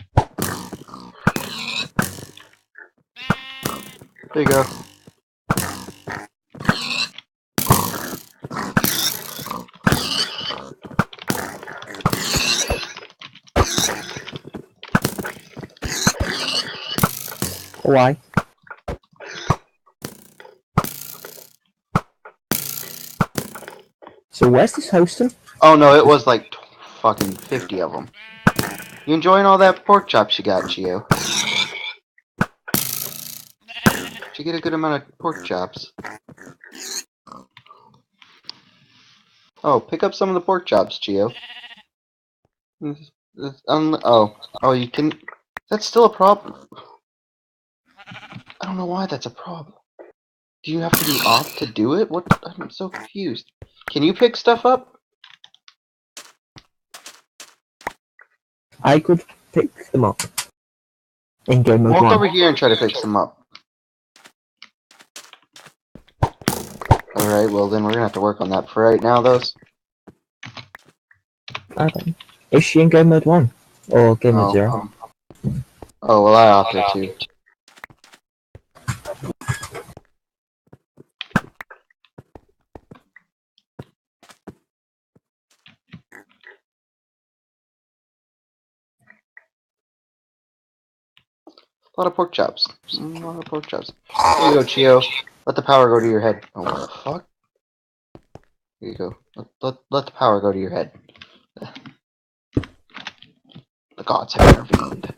There you go. Why? So where's this hosting? Oh no, it was like fucking 50 of them. You enjoying all that pork chops you got, Geo? Did you get a good amount of pork chops? Oh, pick up some of the pork chops, Geo. Oh, you can. That's still a problem. I don't know why that's a problem. Do you have to be off to do it? What? I'm so confused. Can you pick stuff up? I could pick them up in game mode Walk 1. over here and try to pick some up. Alright, well then we're gonna have to work on that. For right now, though. Okay. Is she in game mode 1? Or game mode 0? Oh, well I opt her too. A lot of pork chops. A lot of pork chops. There you go, Chio. Let the power go to your head. Oh, what the fuck? Here you go. Let the power go to your head. The gods have intervened.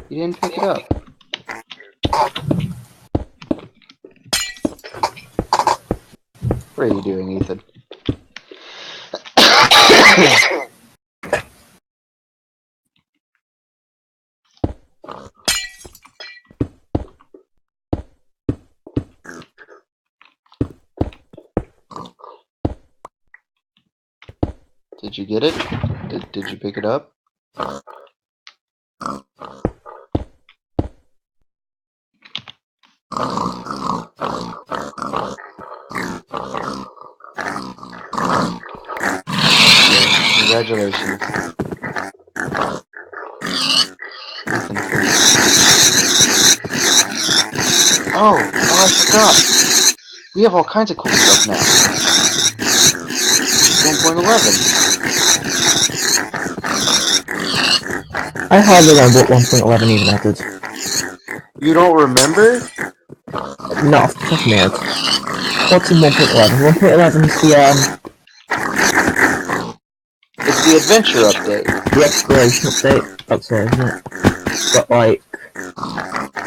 You didn't pick it up. What are you doing, Ethan? Did you get it? Did you pick it up? Congratulations. Ethan, oh, I forgot. We have all kinds of cool stuff now. 1.11. I hardly remember what 1.11 even added. You don't remember? Not off the top of my head. What's in 1.11? 1.11 is It's the adventure update. the exploration update. That's it, isn't it? But like,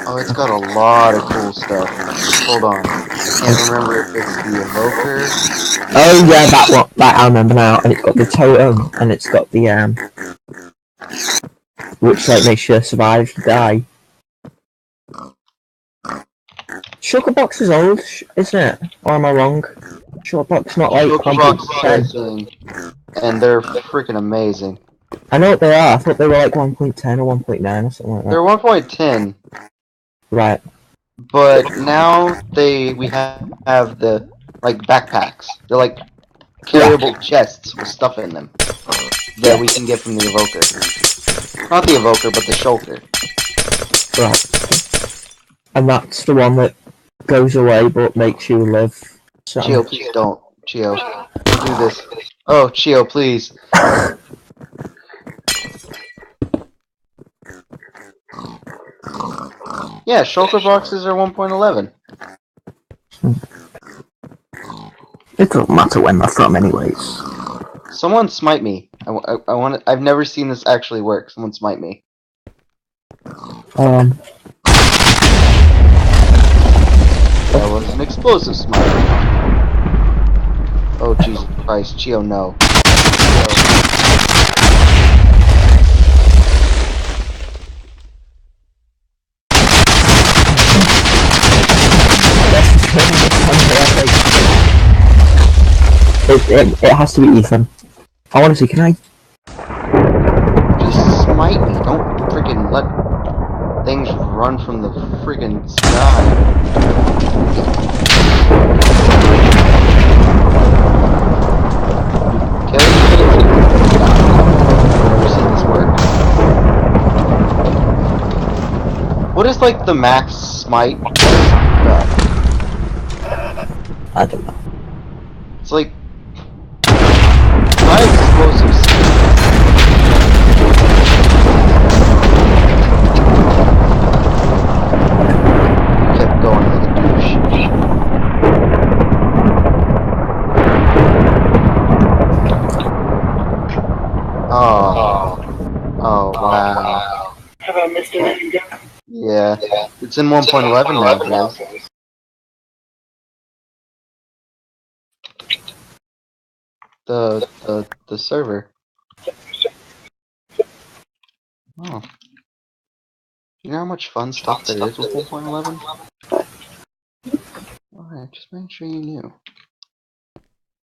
Oh, it's got a lot of cool stuff. Hold on. I can't remember if it's the evoker. Oh yeah, that one. That I remember now. And it's got the totem, and it's got the which like makes you survive if you die. Shulker box is old, isn't it? Or am I wrong? Shulker box not like Shulker box 1.10. and they're freaking amazing. I know what they are. I thought they were like 1.10 or 1.9 or something like that. They're 1.10, Right. but now we have the like backpacks. They're like carryable chests with stuff in them that we can get from the evoker. Not the evoker, but the shulker. Right. And that's the one that goes away but makes you live. So. Chio, please don't. Chio, don't do this. Oh, Chio, please. Yeah, shulker boxes are 1.11. It doesn't matter when they're from, anyways. Someone smite me. I want. I've never seen this actually work. Someone smite me. That was an explosive smite. Oh Jesus Christ, Chio, no. It has to be Ethan. I want to see, can I? Just smite me. Don't freaking let things run from the freaking sky. Kill you. I've never seen this work. What is like the max smite? I don't know. It's like 5 explosives. Kept going like a douche. Oh wow. Have I missed anything, guys? Yeah, it's in 1.11 now, guys. The server. Oh. You know how much fun stuff there is with 1.11? Alright, just make sure you knew.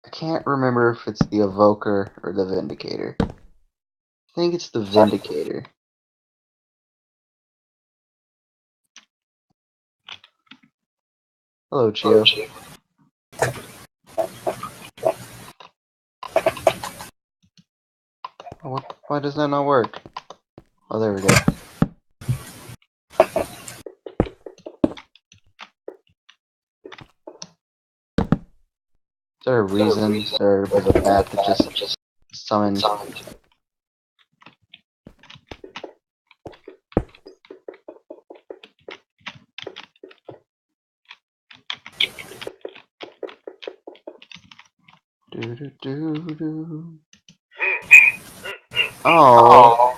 I can't remember if it's the Evoker or the Vindicator. I think it's the Vindicator. Hello, Chio. Why does that not work? Oh, there we go. Is there a reason? Is there a bit of that that just summoned? Do. Oh.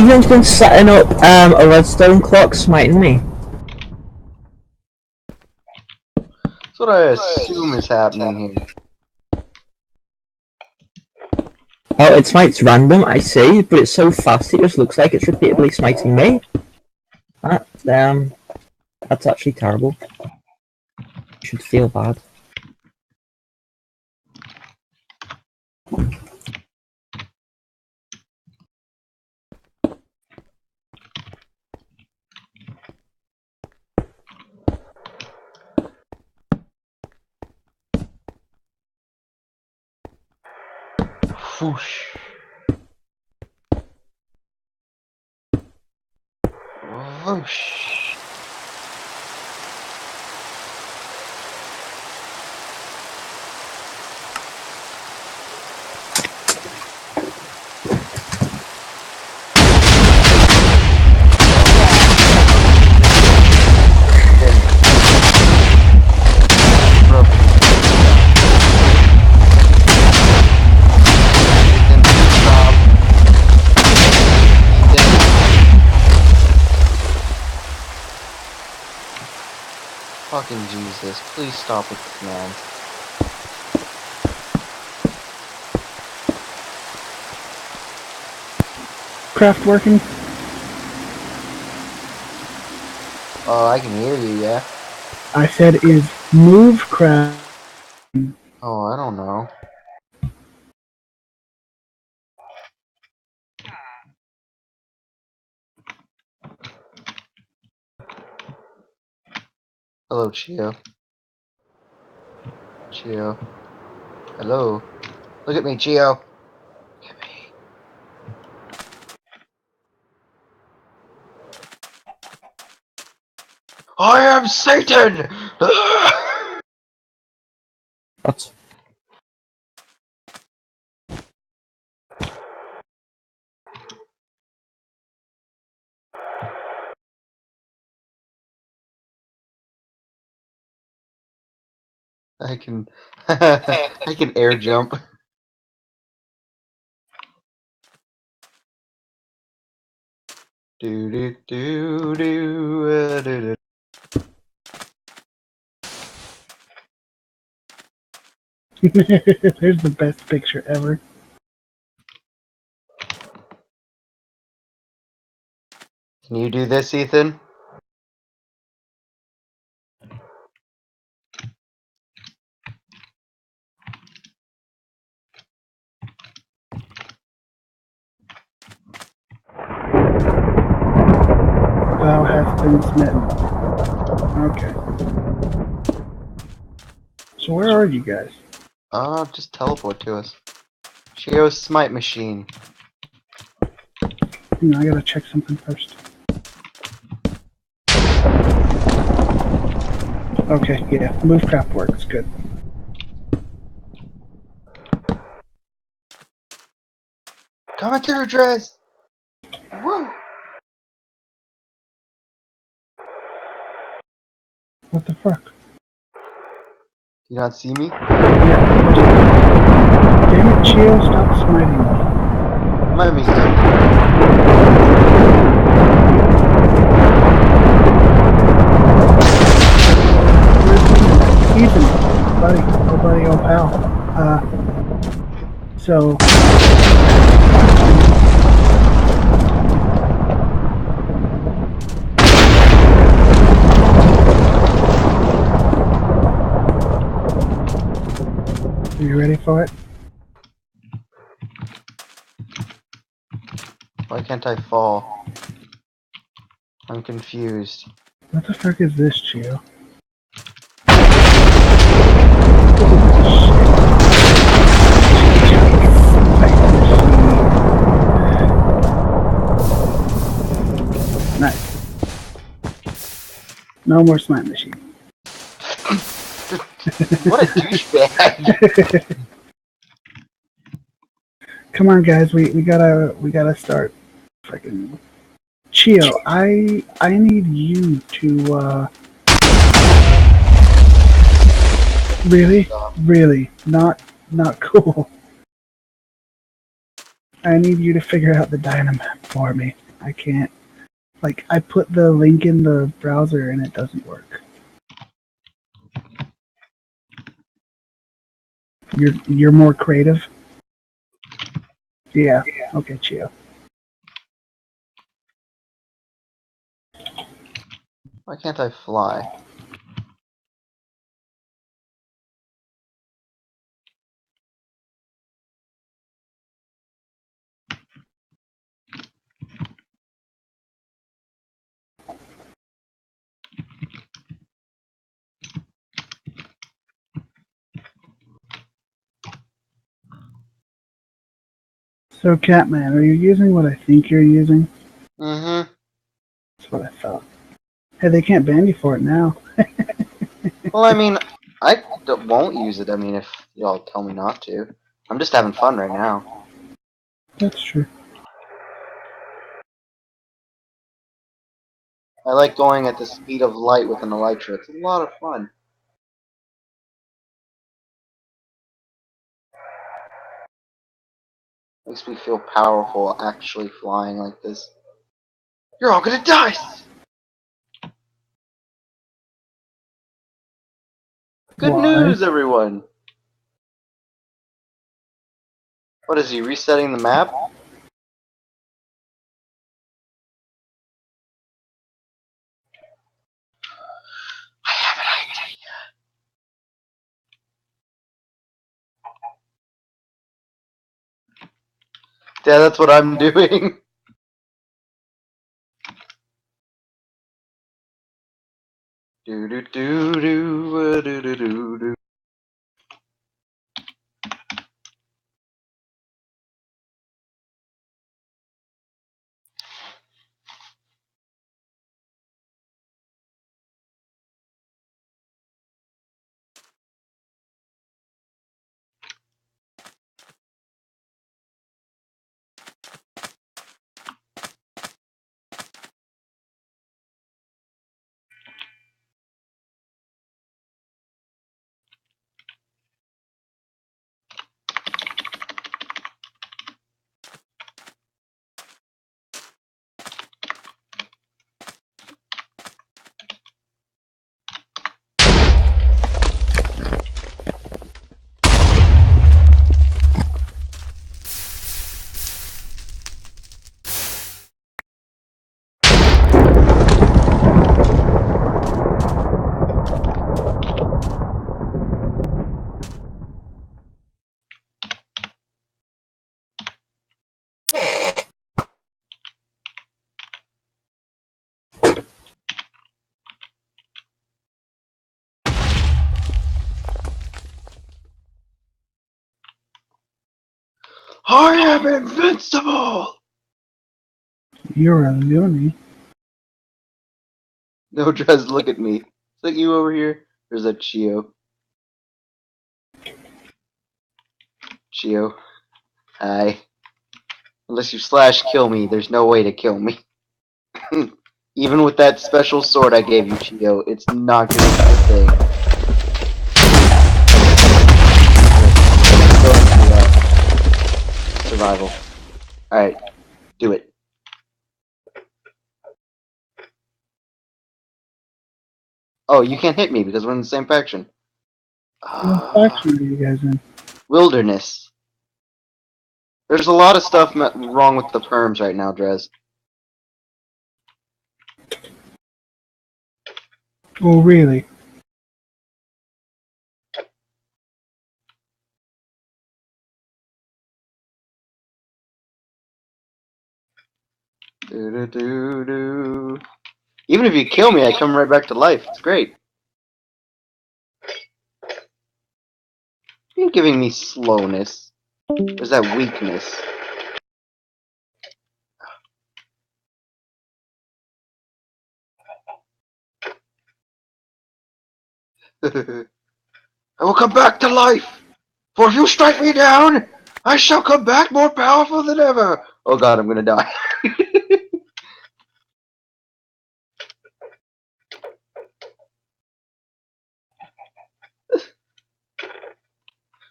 Ethan's been setting up a redstone clock smiting me. That's what I assume is happening here. Oh, it smites random, I see, but it's so fast it just looks like it's repeatedly smiting me. That's actually terrible. You should feel bad. Whoosh. Whoosh. Fucking Jesus, please stop with this, man. Craft working? Oh, I can hear you, yeah? I said is move craft. Oh, I don't know. Hello, Chio. Chio. Hello. Look at me, Chio. Look at me. I am Satan! What? I can I can air jump. Do do do do do. There's the best picture ever. Can you do this, Ethan? Thou hast been smitten. Okay. So where are you guys? Just teleport to us. Chio's smite machine. I gotta check something first. Okay, yeah, move craft works, good. Coming through, Drez! Woo! What the fuck? You not see me? Yeah. Damn it, Chio, stop smiting me. Might be Ethan, buddy, oh pal. So are you ready for it? Why can't I fall? I'm confused. What the fuck is this, Chio? Nice. No more smite machine. What a douchebag! Come on, guys, we gotta start. Freaking Chio, I need you to really not cool. I need you to figure out the dynamite for me. I can't. Like, I put the link in the browser and it doesn't work. You're more creative? Yeah. Okay, Chio. Why can't I fly? So, Catman, are you using what I think you're using? Mm-hmm. That's what I thought. Hey, they can't ban you for it now. Well, I mean, won't use it. I mean, if y'all tell me not to. I'm just having fun right now. That's true. I like going at the speed of light with an elytra. It's a lot of fun. Makes me feel powerful actually flying like this. You're all gonna die! Good Why? news, everyone! What is he, resetting the map? I have an idea. Yeah, that's what I'm doing. Do do do do do do do do. I am invincible! You're a loony. No, Drez, look at me. Is that you over here? Or is that Chio? Chio. Hi. Unless you slash kill me, there's no way to kill me. Even with that special sword I gave you, Chio, it's not gonna do a thing. Survival. Alright, do it. Oh, you can't hit me because we're in the same faction. What faction are you guys in? Wilderness. There's a lot of stuff wrong with the perms right now, Drez. Oh, really? Do do do do. Even if you kill me, I come right back to life. It's great. You're giving me slowness. There's that weakness. I will come back to life! For if you strike me down, I shall come back more powerful than ever! Oh god, I'm gonna die.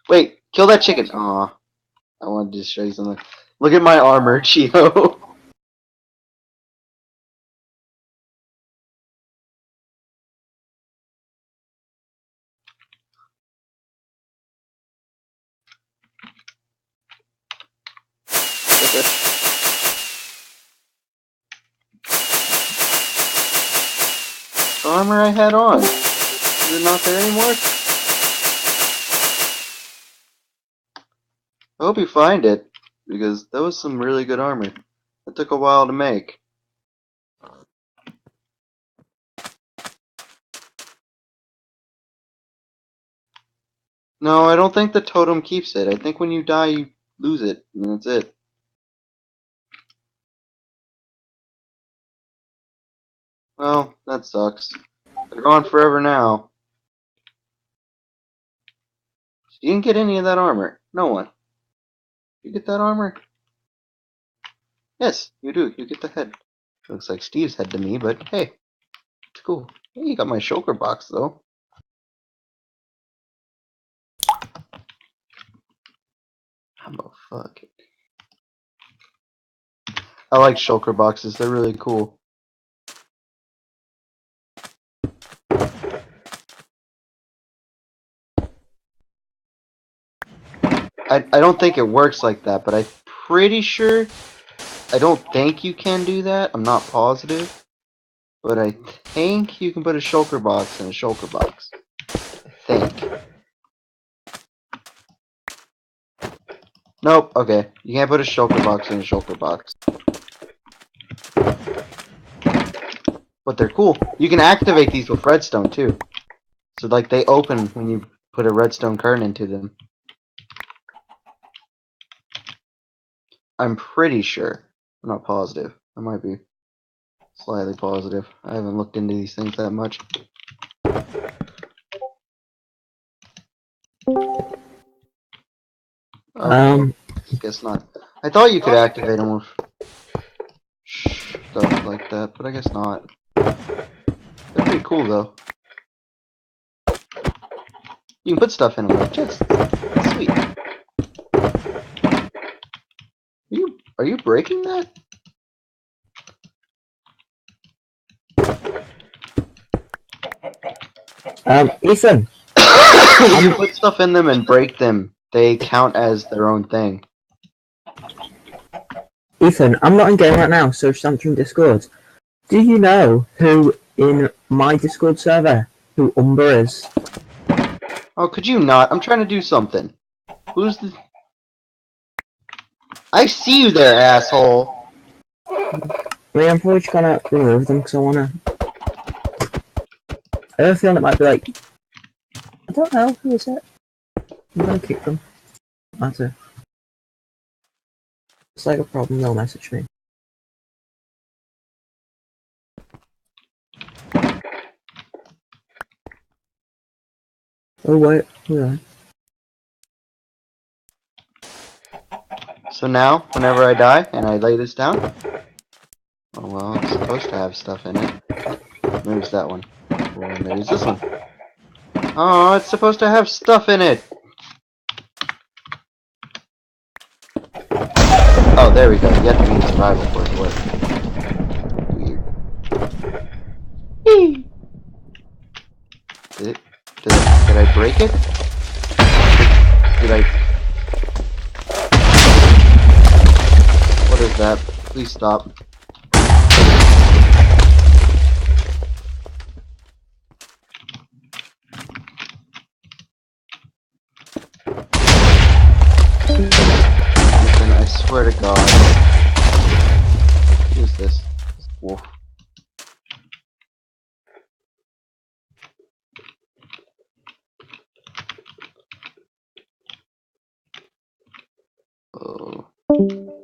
Wait, kill that chicken. Aw. I wanted to show you something. Look at my armor, Chio. The armor I had on. Is it not there anymore? I hope you find it, because that was some really good armor. It took a while to make. No, I don't think the totem keeps it. I think when you die, you lose it, and that's it. Well, that sucks. They're gone forever now. You didn't get any of that armor. No one. You get that armor? Yes, you do. You get the head. Looks like Steve's head to me, but hey, it's cool. Hey, you got my shulker box, though. How about fuck it? I like shulker boxes. They're really cool. I don't think it works like that, but I'm pretty sure. I don't think you can do that. I'm not positive. But I think you can put a shulker box in a shulker box. I think. Nope, okay. You can't put a shulker box in a shulker box. But they're cool. You can activate these with redstone too. So like they open when you put a redstone current into them. I'm pretty sure. I'm not positive. I might be slightly positive. I haven't looked into these things that much. I guess not. I thought you could activate them with stuff like that, but I guess not. They're pretty cool though. You can put stuff in them like chests. Sweet. Are you breaking that? Ethan. If you put stuff in them and break them, they count as their own thing. Ethan, I'm not in game right now, so just answering Discord. Do you know who in my Discord server who Umber is? Oh, could you not? I'm trying to do something. Who's the... I see you there, asshole! I mean, I'm probably just gonna remove them because I wanna. I have a feeling it might be like. I don't know, who is it? I'm gonna kick them. Matter. It's like a problem, they'll message me. Oh wait, hold on. So now, whenever I die and I lay this down... Oh well, it's supposed to have stuff in it. Maybe that one. Or maybe it's this one. Oh, it's supposed to have stuff in it! Oh, there we go. You have to be in survival for it to work. Weird. Did I break it? Did I... What is that? Please stop. Listen, I swear to God. What is this? Wolf. Oh.